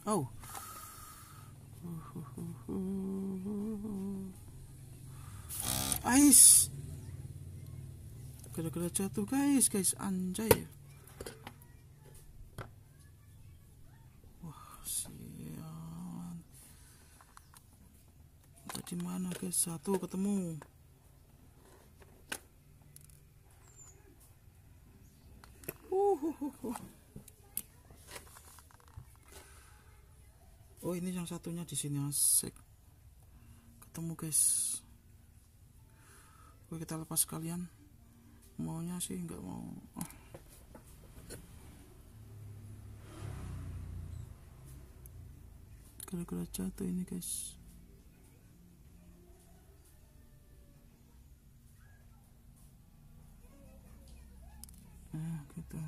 S1: Oh. Ais. Gara-gara jatuh, guys, anjay. Wah, sian. Tadi mana, guys? Satu ketemu. Oh, ini yang satunya di sini, asik. Ketemu, guys. Oke, kita lepas sekalian. Maunya sih nggak mau. Gara-gara jatuh ini, guys. Gitu.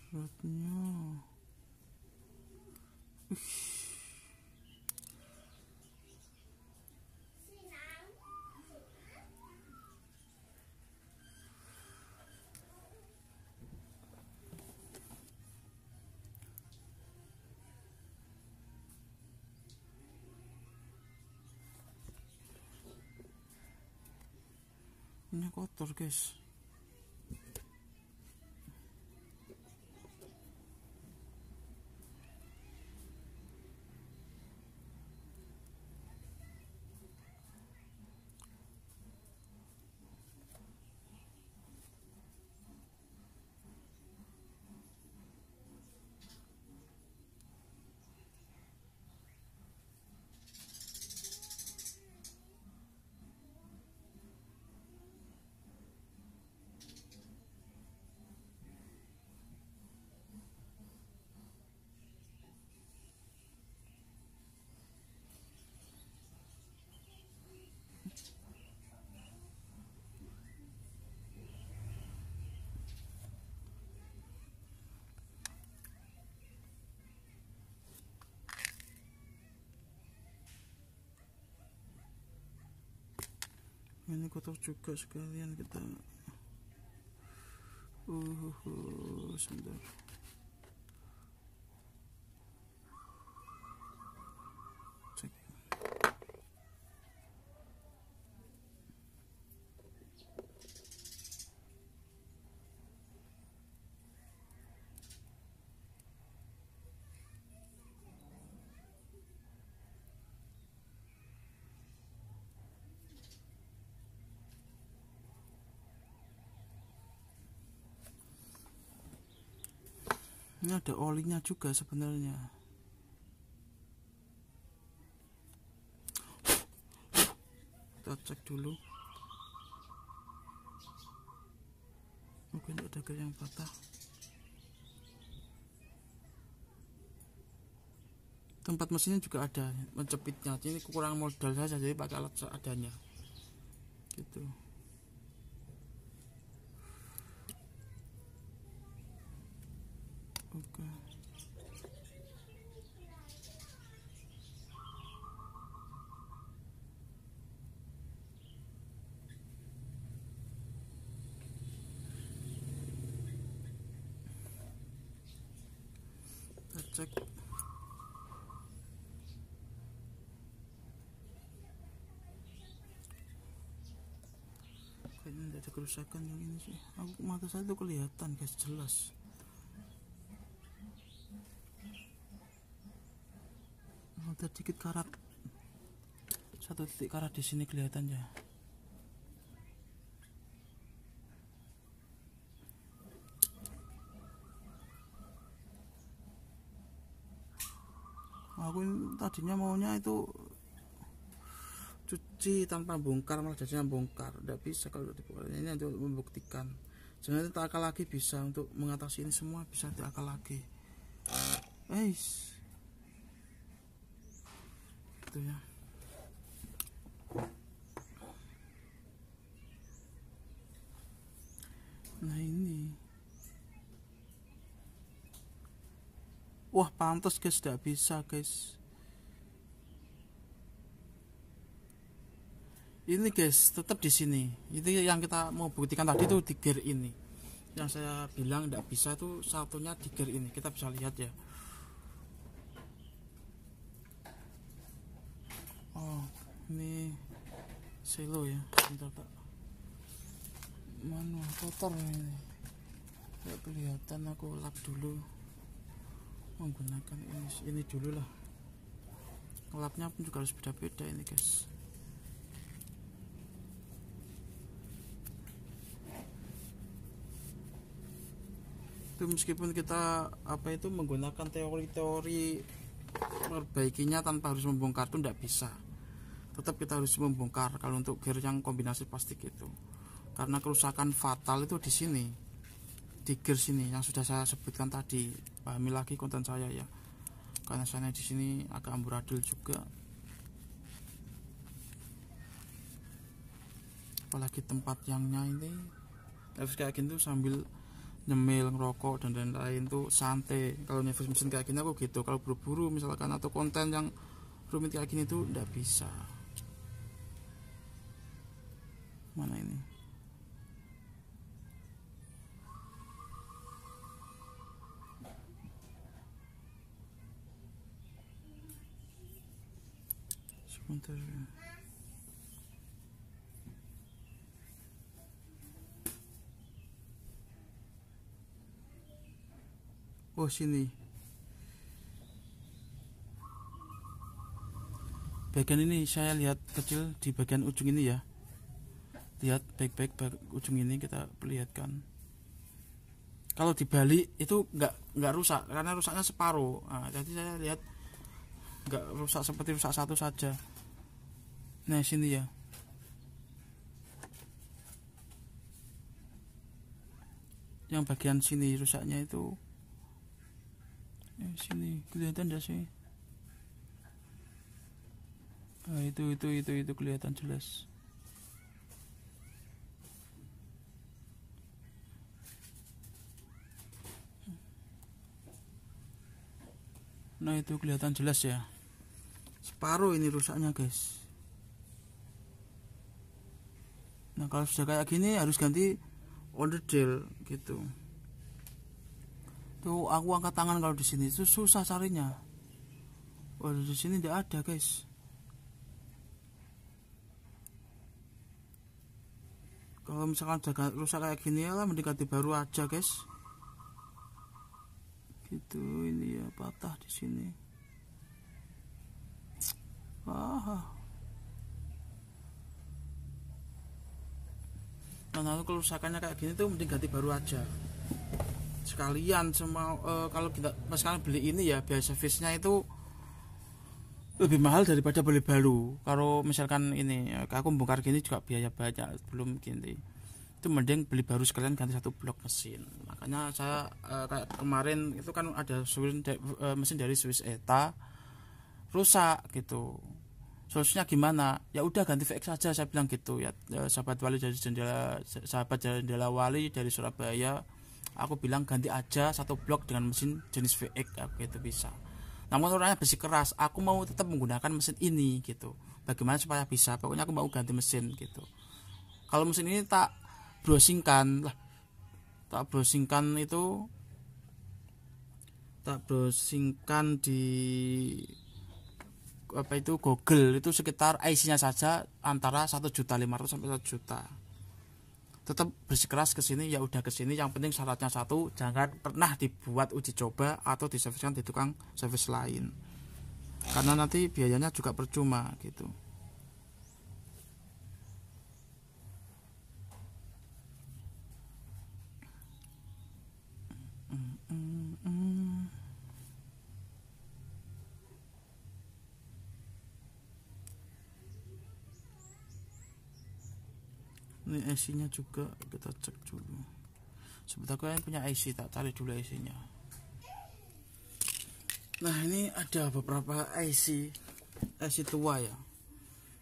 S1: Beratnya. Ini kotor, guys. ini kotor juga sekalian kita. Sebentar. Cek. Ini ada olinya juga sebenarnya. Kita cek dulu. Mungkin ada yang patah. Tempat mesinnya juga ada mencepitnya. Ini kekurangan modal saja, jadi pakai alat seadanya. Gitu. Oke. Kita cek. Kayaknya tidak ada kerusakan yang ini sih. Aku mata saya tuh kelihatan guys, jelas. Ada dikit karat, satu titik karat di sini kelihatan ya. Aku tadinya maunya itu cuci tanpa bongkar, malah jadinya bongkar. Tidak bisa kalau dibongkar. Ini untuk membuktikan. Sebenarnya diakal lagi bisa, untuk mengatasi ini semua bisa diakal lagi. Gitu ya. Nah ini, wah pantas guys, tidak bisa guys. Ini guys, tetap di sini. Itu yang kita mau buktikan tadi tuh di gear ini. Yang saya bilang tidak bisa tuh satunya di gear ini. Kita bisa lihat ya. Oh, ini selo ya. Bentar Pak. Mana kotor ini? Tidak kelihatan, aku lap dulu. Menggunakan ini dulu lah. Lapnya pun juga harus beda-beda ini guys. Itu meskipun kita menggunakan teori-teori perbaikinya tanpa harus membongkar itu tidak bisa. Tetap kita harus membongkar kalau untuk gear yang kombinasi plastik itu. Karena kerusakan fatal itu di sini. Di gear sini yang sudah saya sebutkan tadi. Pahami lagi konten saya ya. Karena saya di sini agak amburadul juga. Apalagi tempat yangnya ini harus kayak gini tuh sambil nyemil, ngerokok dan lain-lain tuh santai. Kalau nyervis mesin kayak gini aku gitu. Kalau buru-buru misalkan atau konten yang rumit kayak gini tuh nggak bisa. Mana ini? Sebentar. Oh sini. Bagian ini saya lihat kecil di bagian ujung ini ya. Lihat baik-baik ujung ini kita perlihatkan. Kalau dibalik itu nggak rusak karena rusaknya separuh. Nah, jadi saya lihat nggak rusak seperti rusak satu saja. Nah sini ya. Yang bagian sini rusaknya itu. Sini kelihatan enggak sih? Nah, itu kelihatan jelas. Nah itu kelihatan jelas ya. Separuh ini rusaknya guys. Nah kalau sudah kayak gini harus ganti onderdil gitu. Tuh aku angkat tangan kalau di sini itu susah carinya. Oh di sini tidak ada guys. Kalau misalkan udah rusak kayak gini ya lah mending ganti baru aja guys. Gitu ini ya patah di sini. Nah kalau kerusakannya kayak gini tuh mending ganti baru aja. Sekalian semua kalau kita misalkan beli ini ya biaya servisnya itu lebih mahal daripada beli baru. Kalau misalkan ini aku bongkar gini juga biaya banyak belum gini. Itu mending beli baru sekalian ganti satu blok mesin. Makanya saya kayak kemarin itu kan ada mesin dari Swiss Eta rusak gitu. Solusinya gimana? Ya udah ganti VX saja saya bilang gitu ya. Sahabat jendela wali dari Surabaya, aku bilang ganti aja satu blok dengan mesin jenis VX gitu bisa. Namun orangnya besi keras, aku mau tetap menggunakan mesin ini gitu. Bagaimana supaya bisa? Pokoknya aku mau ganti mesin gitu. Kalau mesin ini tak browsingkan di apa itu Google itu sekitar IC-nya saja antara 1.500.000 sampai 1 juta. Tetap bersikeras ke sini ya udah ke sini, yang penting syaratnya satu, jangan pernah dibuat uji coba atau diserviskan di tukang servis lain. Karena nanti biayanya juga percuma gitu. Ini IC-nya juga kita cek dulu. Sebentar kalian punya IC, tak cari dulu IC-nya. Nah ini ada beberapa IC tua ya.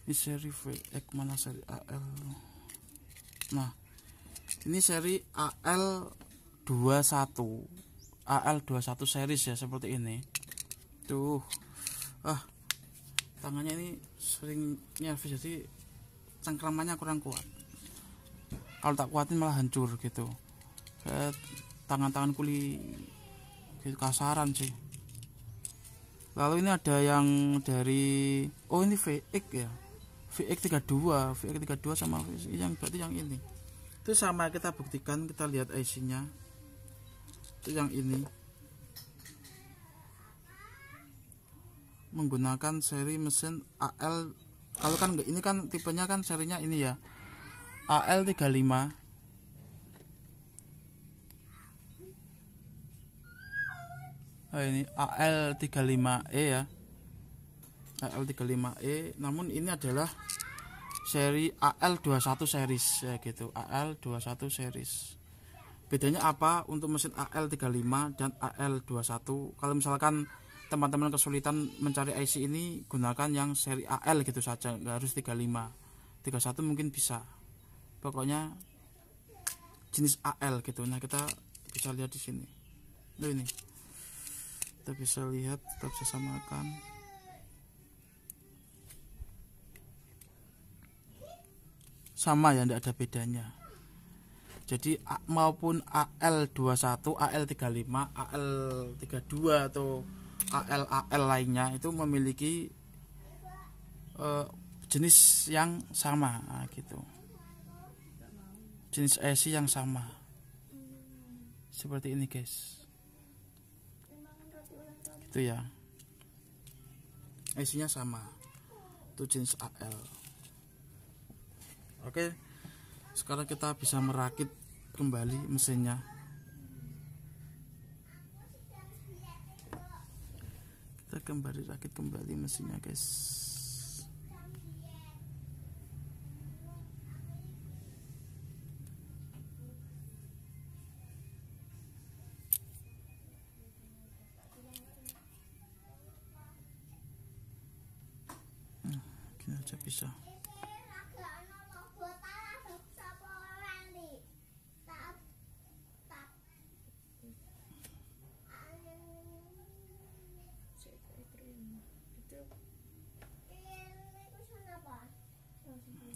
S1: Ini seri VX mana seri AL. Nah ini seri AL21 series ya seperti ini. Tuh tangannya ini sering nyervis jadi cengkramannya kurang kuat. Kalau tak kuatin malah hancur gitu. Tangan-tangan kuli gitu, kasaran sih. Lalu ini ada yang dari ini VX ya, VX32 sama yang berarti yang ini itu sama. Kita buktikan, kita lihat IC-nya itu yang ini menggunakan seri mesin AL. Kalau kan ini kan tipenya kan serinya ini ya AL35. Ini AL35E ya, AL35E. Namun ini adalah seri AL21 series ya gitu, AL21 series. Bedanya apa untuk mesin AL35 dan AL21? Kalau misalkan teman-teman kesulitan mencari IC ini, gunakan yang seri AL gitu saja, nggak harus 35. 31 mungkin bisa, pokoknya jenis AL gitu. Nah kita bisa lihat di sini. Loh ini kita bisa lihat, kita bisa samakan. Sama ya, tidak ada bedanya. Jadi maupun AL21, AL35, AL32 atau AL lainnya itu memiliki jenis yang sama gitu. Jenis IC yang sama. Seperti ini guys. Gitu ya. IC-nya sama. Itu jenis AL. Oke. Sekarang kita bisa merakit kembali mesinnya. Kita rakit kembali mesinnya guys. Gini aja bisa.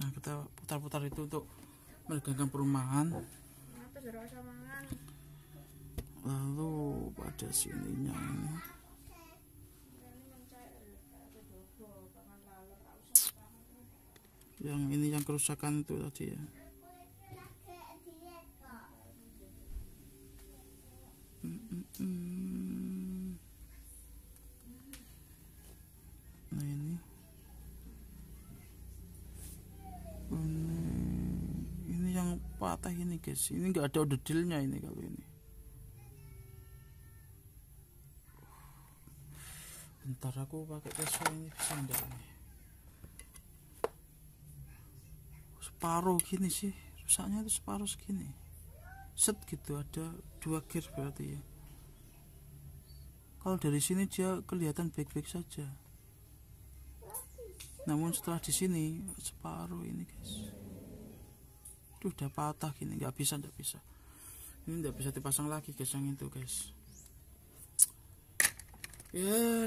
S1: Nah kita putar-putar itu untuk meregangkan perumahan.
S2: Apa jero samangan?
S1: Lalu pada sininya ini yang kerusakan itu tadi ya. Nah ini yang patah ini guys, ini nggak ada detailnya ini kalau ini. Bentar aku pakai keso ini bisa enggak ini? Separuh gini sih, rusaknya itu separuh segini. Set gitu, ada 2 gear berarti ya. Kalau dari sini dia kelihatan baik-baik saja. Namun setelah di sini separuh ini guys. Itu udah patah gini, nggak bisa. Ini nggak bisa dipasang lagi guys yang itu guys. Ya,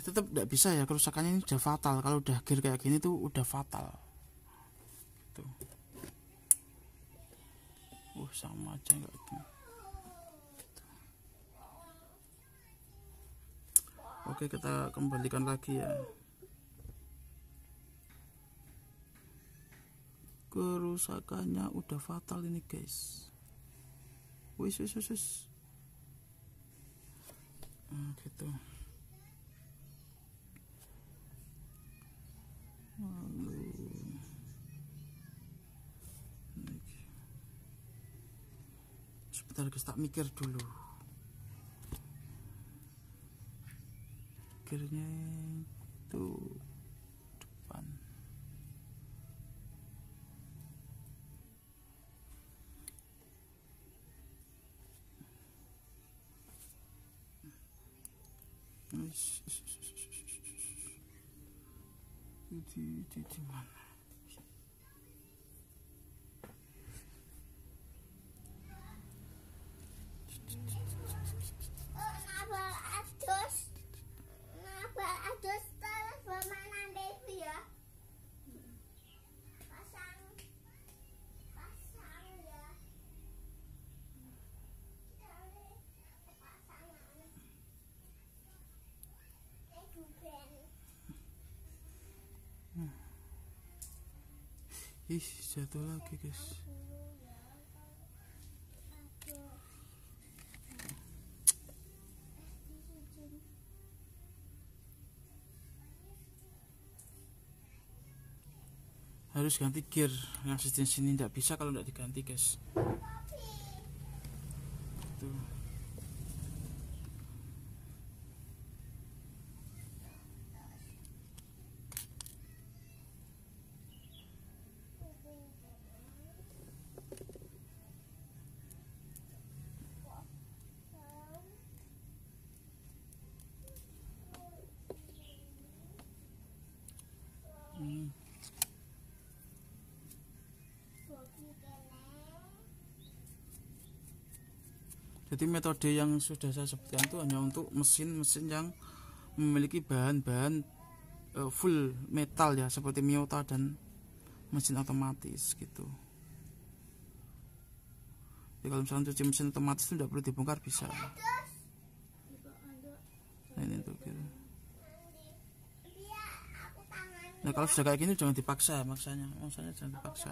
S1: tetap nggak bisa ya, kerusakannya ini udah fatal. Kalau udah gear kayak gini tuh udah fatal. Tuh. Sama aja nggak itu. Oke, kita kembalikan lagi ya. Kerusakannya udah fatal ini guys. Wis. Gitu. Sebentar guys, tak mikir dulu. Akhirnya itu depan. Di mana? Jatuh lagi guys. Harus ganti gear. Yang sini tidak bisa kalau tidak diganti guys. Tuh. Jadi metode yang sudah saya sebutkan itu hanya untuk mesin-mesin yang memiliki bahan-bahan full metal ya, seperti Miyota dan mesin otomatis gitu. Jadi kalau misalnya cuci mesin otomatis itu tidak perlu dibongkar, bisa. Nah ini tuh gitu. Nah kalau sudah kayak gini jangan dipaksa, maksanya jangan dipaksa.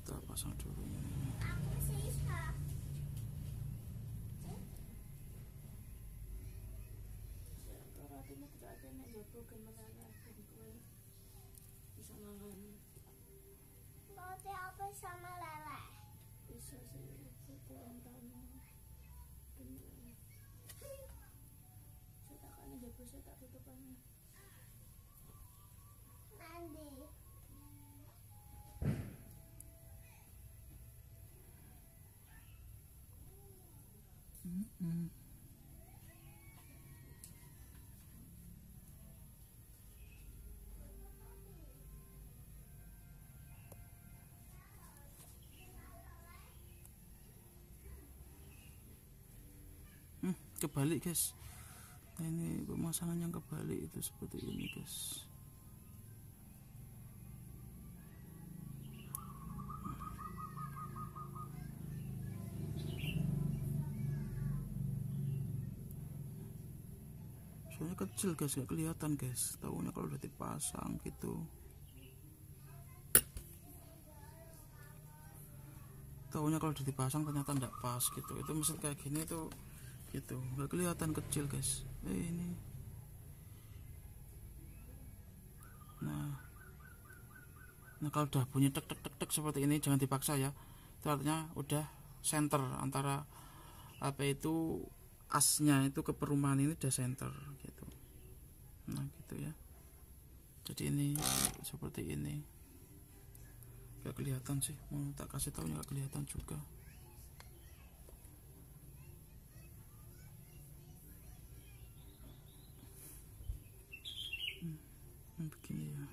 S1: Kita pasang dulu ini.
S2: Apa sama lele? Bisa sih, pulang tahun. Saya tak jago, saya tak tutupannya. Mandi.
S1: Kebalik guys. Nah, ini pemasangan yang kebalik itu seperti ini guys. kecil guys, gak kelihatan guys. Tahunya kalau udah dipasang gitu. Tahunya kalau udah dipasang ternyata nggak pas gitu. Itu mesin kayak gini tuh gitu, nggak kelihatan kecil guys. Ini. Nah kalau udah bunyi tek tek tek tek seperti ini jangan dipaksa ya. Itu artinya udah center antara apa itu asnya itu ke perumahan ini udah center gitu. Nah gitu ya. Jadi ini seperti ini. Gak kelihatan sih, mau tak kasih tahu nggak kelihatan juga. Begini ya.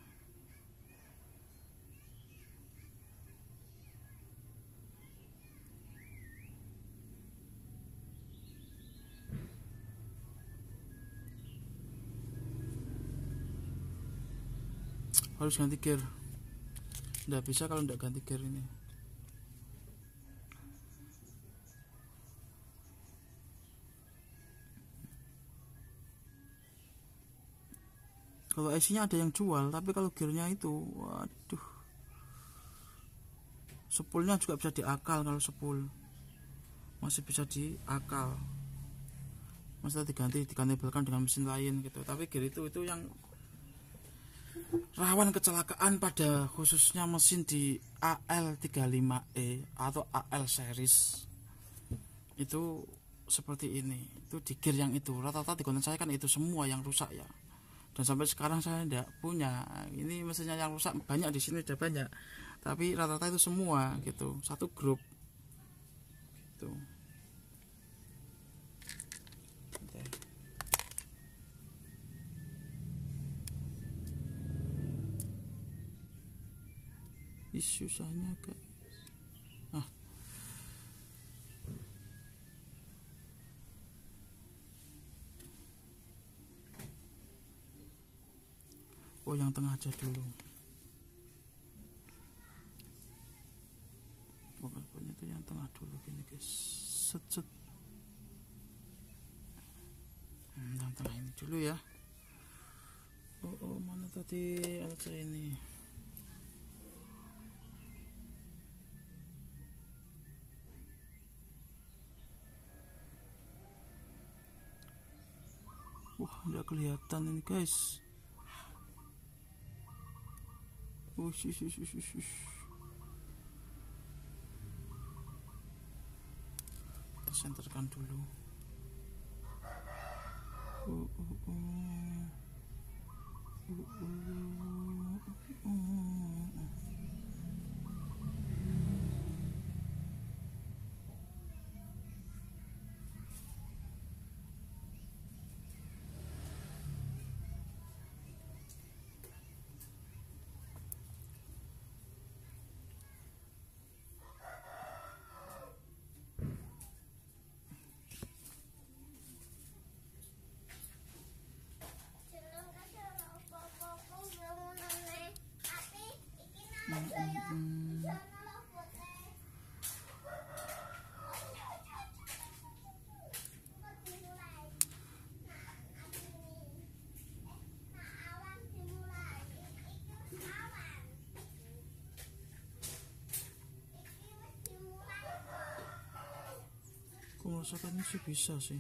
S1: Harus ganti gear. Nggak bisa kalau nggak ganti gear ini. Kalau IC-nya ada yang jual, tapi kalau gearnya itu, waduh, spoolnya juga bisa diakal. Kalau spool masih bisa diakal, masih diganti-gantikan dengan mesin lain gitu. Tapi gear itu yang rawan kecelakaan pada khususnya mesin di AL35E atau AL series itu seperti ini. Itu di gear yang itu rata-rata di konten saya kan itu semua yang rusak ya, dan sampai sekarang saya tidak punya. Ini mesinnya yang rusak banyak, di sini udah banyak, tapi rata-rata itu semua gitu, satu grup gitu. Susahnya guys. Oh yang tengah aja dulu. Pokoknya itu yang tengah dulu gini guys. Set. Yang tengah ini dulu ya. Oh mana tadi alat ini? Wah nggak kelihatan ini guys. Kita senterkan dulu. Aku merasakannya sih bisa sih.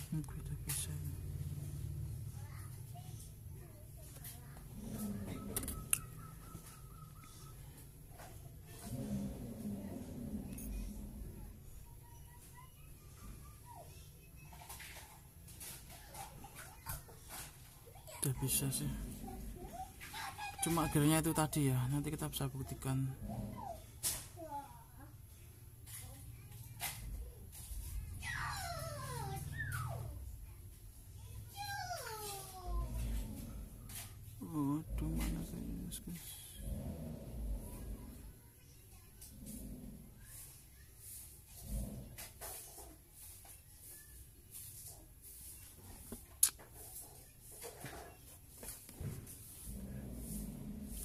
S1: Udah bisa. Udah bisa sih. cuma gearnya itu tadi ya, nanti kita bisa buktikan. Aduh, mana saya guys.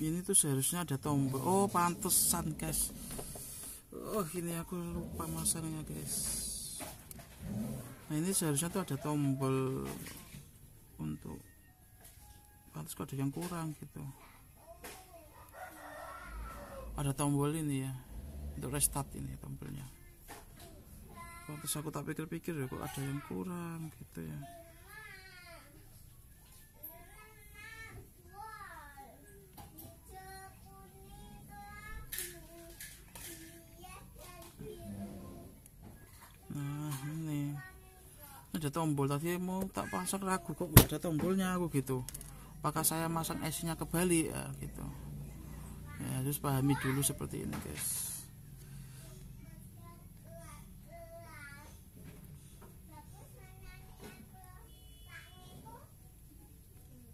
S1: Ini tuh seharusnya ada tombol. Oh, pantesan guys. Oh, ini aku lupa masangnya guys. Nah, ini seharusnya tuh ada tombol untuk, pantas kok ada yang kurang gitu. Ada tombol ini ya, untuk restart ini tombolnya. Pantas aku tak pikir-pikir ya, kok ada yang kurang gitu ya. Nah, ini ada tombol, tadi mau tak pasang ragu kok nggak ada tombolnya aku gitu. Apakah saya masang IC-nya kebalik ya gitu. Ya, harus pahami dulu seperti ini guys.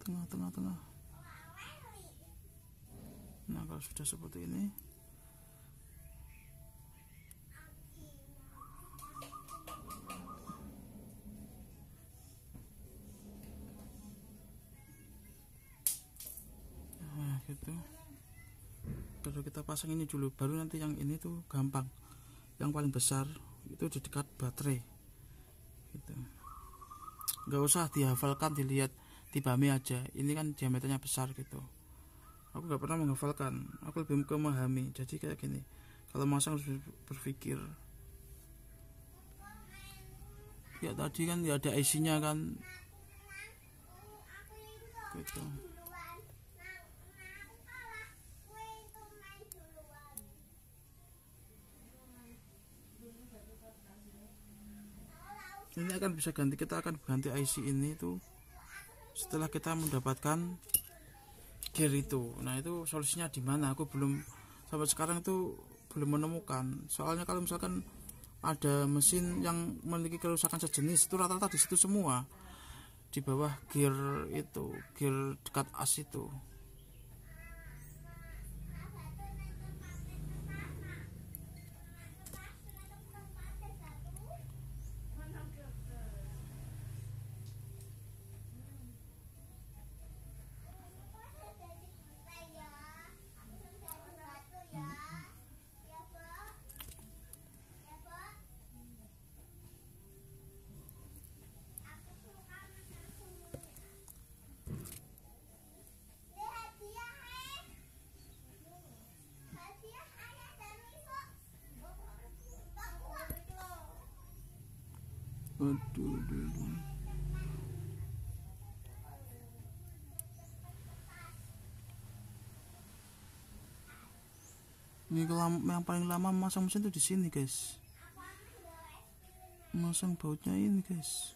S1: Tengah. Nah, kalau sudah seperti ini, nah gitu. Kalau kita pasang ini dulu, baru nanti yang ini tuh gampang. Yang paling besar itu di dekat baterai gitu. Nggak usah dihafalkan, dilihat tibame aja. Ini kan diameternya besar gitu. Aku nggak pernah menghafalkan, aku lebih memahami. Jadi kayak gini, kalau masang harus berpikir. Ya tadi kan ya ada IC-nya kan gitu. Ini akan bisa ganti, kita akan ganti IC ini tuh setelah kita mendapatkan gear itu. Nah, itu solusinya di mana? Aku belum, sampai sekarang itu belum menemukan. Soalnya kalau misalkan ada mesin yang memiliki kerusakan sejenis itu rata-rata di situ semua, di bawah gear itu, gear dekat as itu. Aduh. Ini yang paling lama masang mesin tuh di sini guys. Masang bautnya ini guys.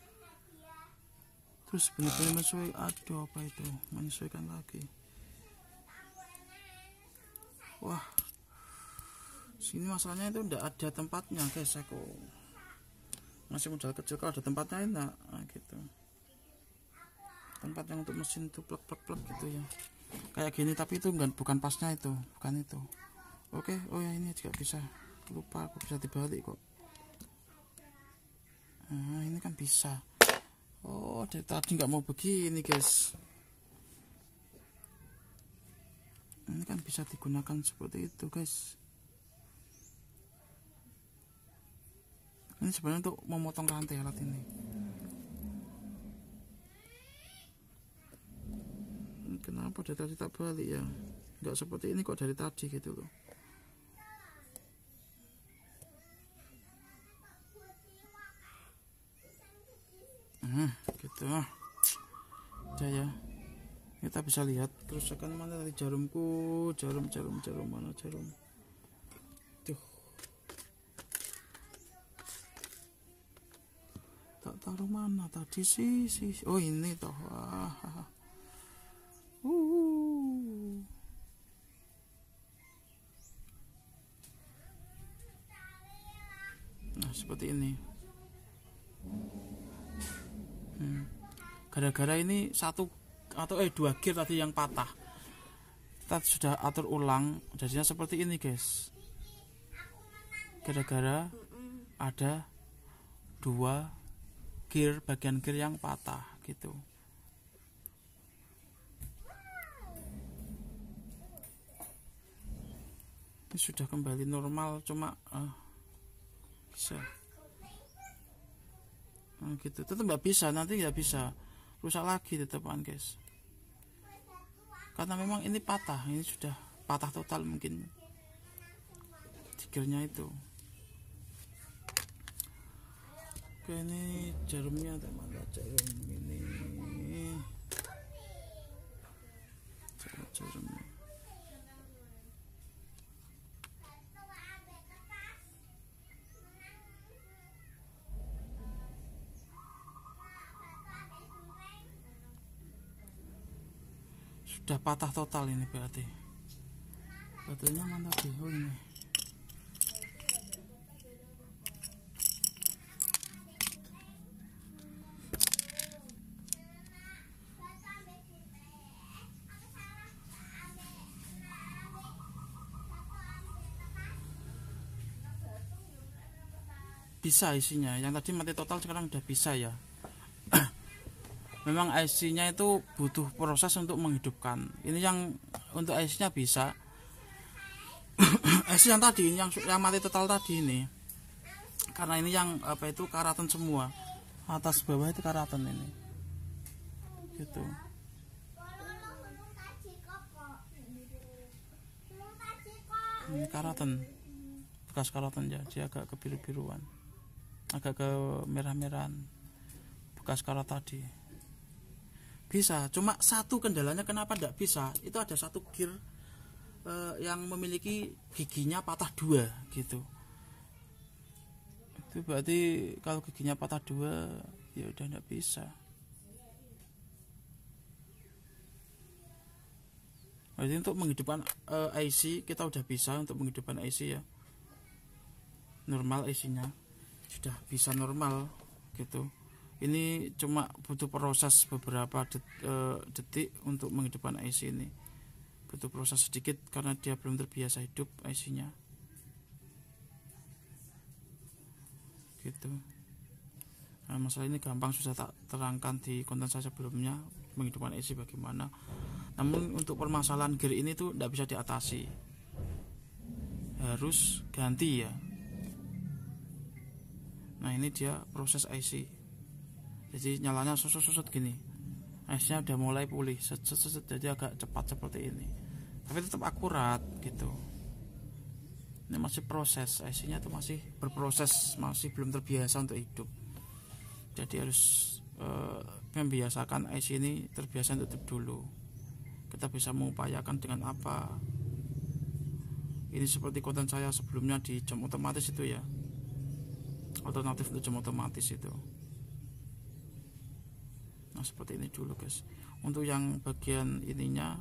S1: Terus benar-benar menyesuaikan. Aduh, apa itu? Menyesuaikan lagi. Wah, sini masalahnya itu udah ada tempatnya guys. Aku masih modal kecil, kalau ada tempatnya enak. Nah, gitu. Tempat yang untuk mesin tuh plek gitu ya. Kayak gini, tapi itu bukan pasnya itu, bukan itu. Oke, oh ya ini juga bisa. Lupa aku bisa dibalik kok. Nah, ini kan bisa. Oh, dari tadi nggak mau begini guys. Ini kan bisa digunakan seperti itu guys. Ini sebenarnya untuk memotong rantai alat ini. Kenapa dari tadi tak balik ya? Nggak seperti ini kok dari tadi gitu loh. Gitu. Udah ya. Kita bisa lihat kerusakan mana tadi jarumku, jarum mana jarum. Tuh. Tak taruh mana tadi sih. Oh, ini toh. seperti ini. Gara-gara ini satu atau dua gear tadi yang patah, kita sudah atur ulang, jadinya seperti ini guys. Gara-gara ada dua gear, bagian gear yang patah gitu. Ini sudah kembali normal, cuma bisa gitu, tetap nggak bisa, nanti nggak bisa, rusak lagi tetepan guys, karena memang ini patah, ini sudah patah total mungkin gearnya itu. Oke, ini jarumnya teman-teman, jarum ini jarumnya. Sudah patah total ini berarti. Baterainya mana tadi? Oh ini. Bisa isinya, yang tadi mati total sekarang udah bisa ya. Memang IC-nya itu butuh proses untuk menghidupkan. Ini yang untuk IC-nya bisa. IC yang tadi, yang mati total tadi ini, karena ini yang apa itu karatan semua, atas bawah itu karatan ini, gitu. Ini karatan, bekas karatan ya, dia agak kebiru-biruan, agak ke merah-merahan, bekas karat tadi. Bisa, cuma satu kendalanya kenapa tidak bisa, itu ada satu gear yang memiliki giginya patah dua gitu. Itu berarti kalau giginya patah dua ya udah tidak bisa. Berarti untuk menghidupkan IC kita udah bisa, untuk menghidupkan IC ya normal, IC-nya sudah bisa normal gitu. Ini cuma butuh proses beberapa detik untuk menghidupkan IC ini. Butuh proses sedikit karena dia belum terbiasa hidup IC-nya. Gitu. Nah, masalah ini gampang, sudah tak terangkan di konten saya sebelumnya, menghidupkan IC bagaimana. Namun untuk permasalahan gear ini tuh tidak bisa diatasi. Harus ganti ya. Nah, ini dia proses IC. Jadi nyalanya susut-susut gini, IC-nya udah mulai pulih, jadi agak cepat seperti ini, tapi tetap akurat gitu. Ini masih proses, IC-nya tuh masih berproses, masih belum terbiasa untuk hidup. Jadi harus membiasakan IC ini terbiasa untuk hidup dulu. Kita bisa mengupayakan dengan apa? Ini seperti konten saya sebelumnya di jam otomatis itu ya, alternatif untuk jam otomatis itu. Nah seperti ini dulu guys. Untuk yang bagian ininya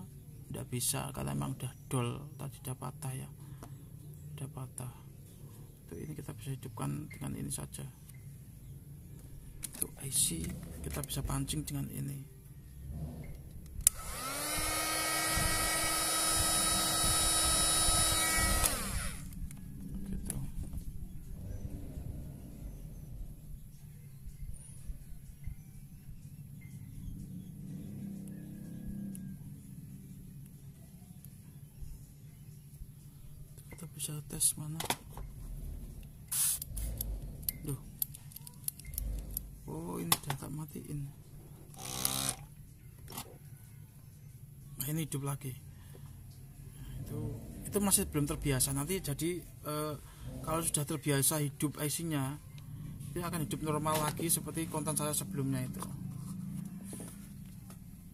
S1: tidak bisa karena memang udah dol tadi, udah patah ya, udah patah. Untuk ini kita bisa hidupkan dengan ini saja. Untuk IC kita bisa pancing dengan ini. Kita bisa tes mana. Duh. Oh ini udah tak matiin. Nah, ini hidup lagi. Itu masih belum terbiasa. Nanti jadi kalau sudah terbiasa hidup IC-nya, dia akan hidup normal lagi seperti konten saya sebelumnya itu.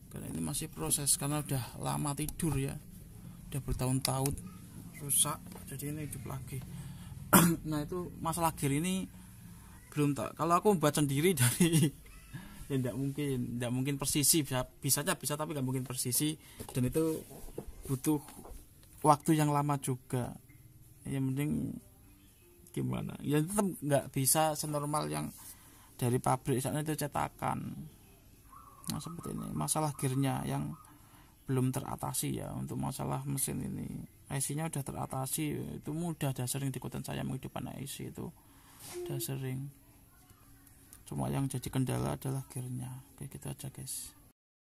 S1: Karena ini masih proses, karena udah lama tidur ya, udah bertahun-tahun rusak, jadi ini hidup lagi. Nah itu masalah gear ini belum tak, kalau aku membuat sendiri dari ya tidak mungkin persisi, bisa tapi nggak mungkin persisi, dan itu butuh waktu yang lama juga. Yang penting gimana ya, tetap nggak bisa senormal yang dari pabrik sana itu cetakan. Nah seperti ini masalah gearnya yang belum teratasi ya. Untuk masalah mesin ini IC-nya udah teratasi, itu mudah, udah sering di konten saya menghidupkan IC itu udah sering. Cuma yang jadi kendala adalah gearnya. Kayak gitu aja guys.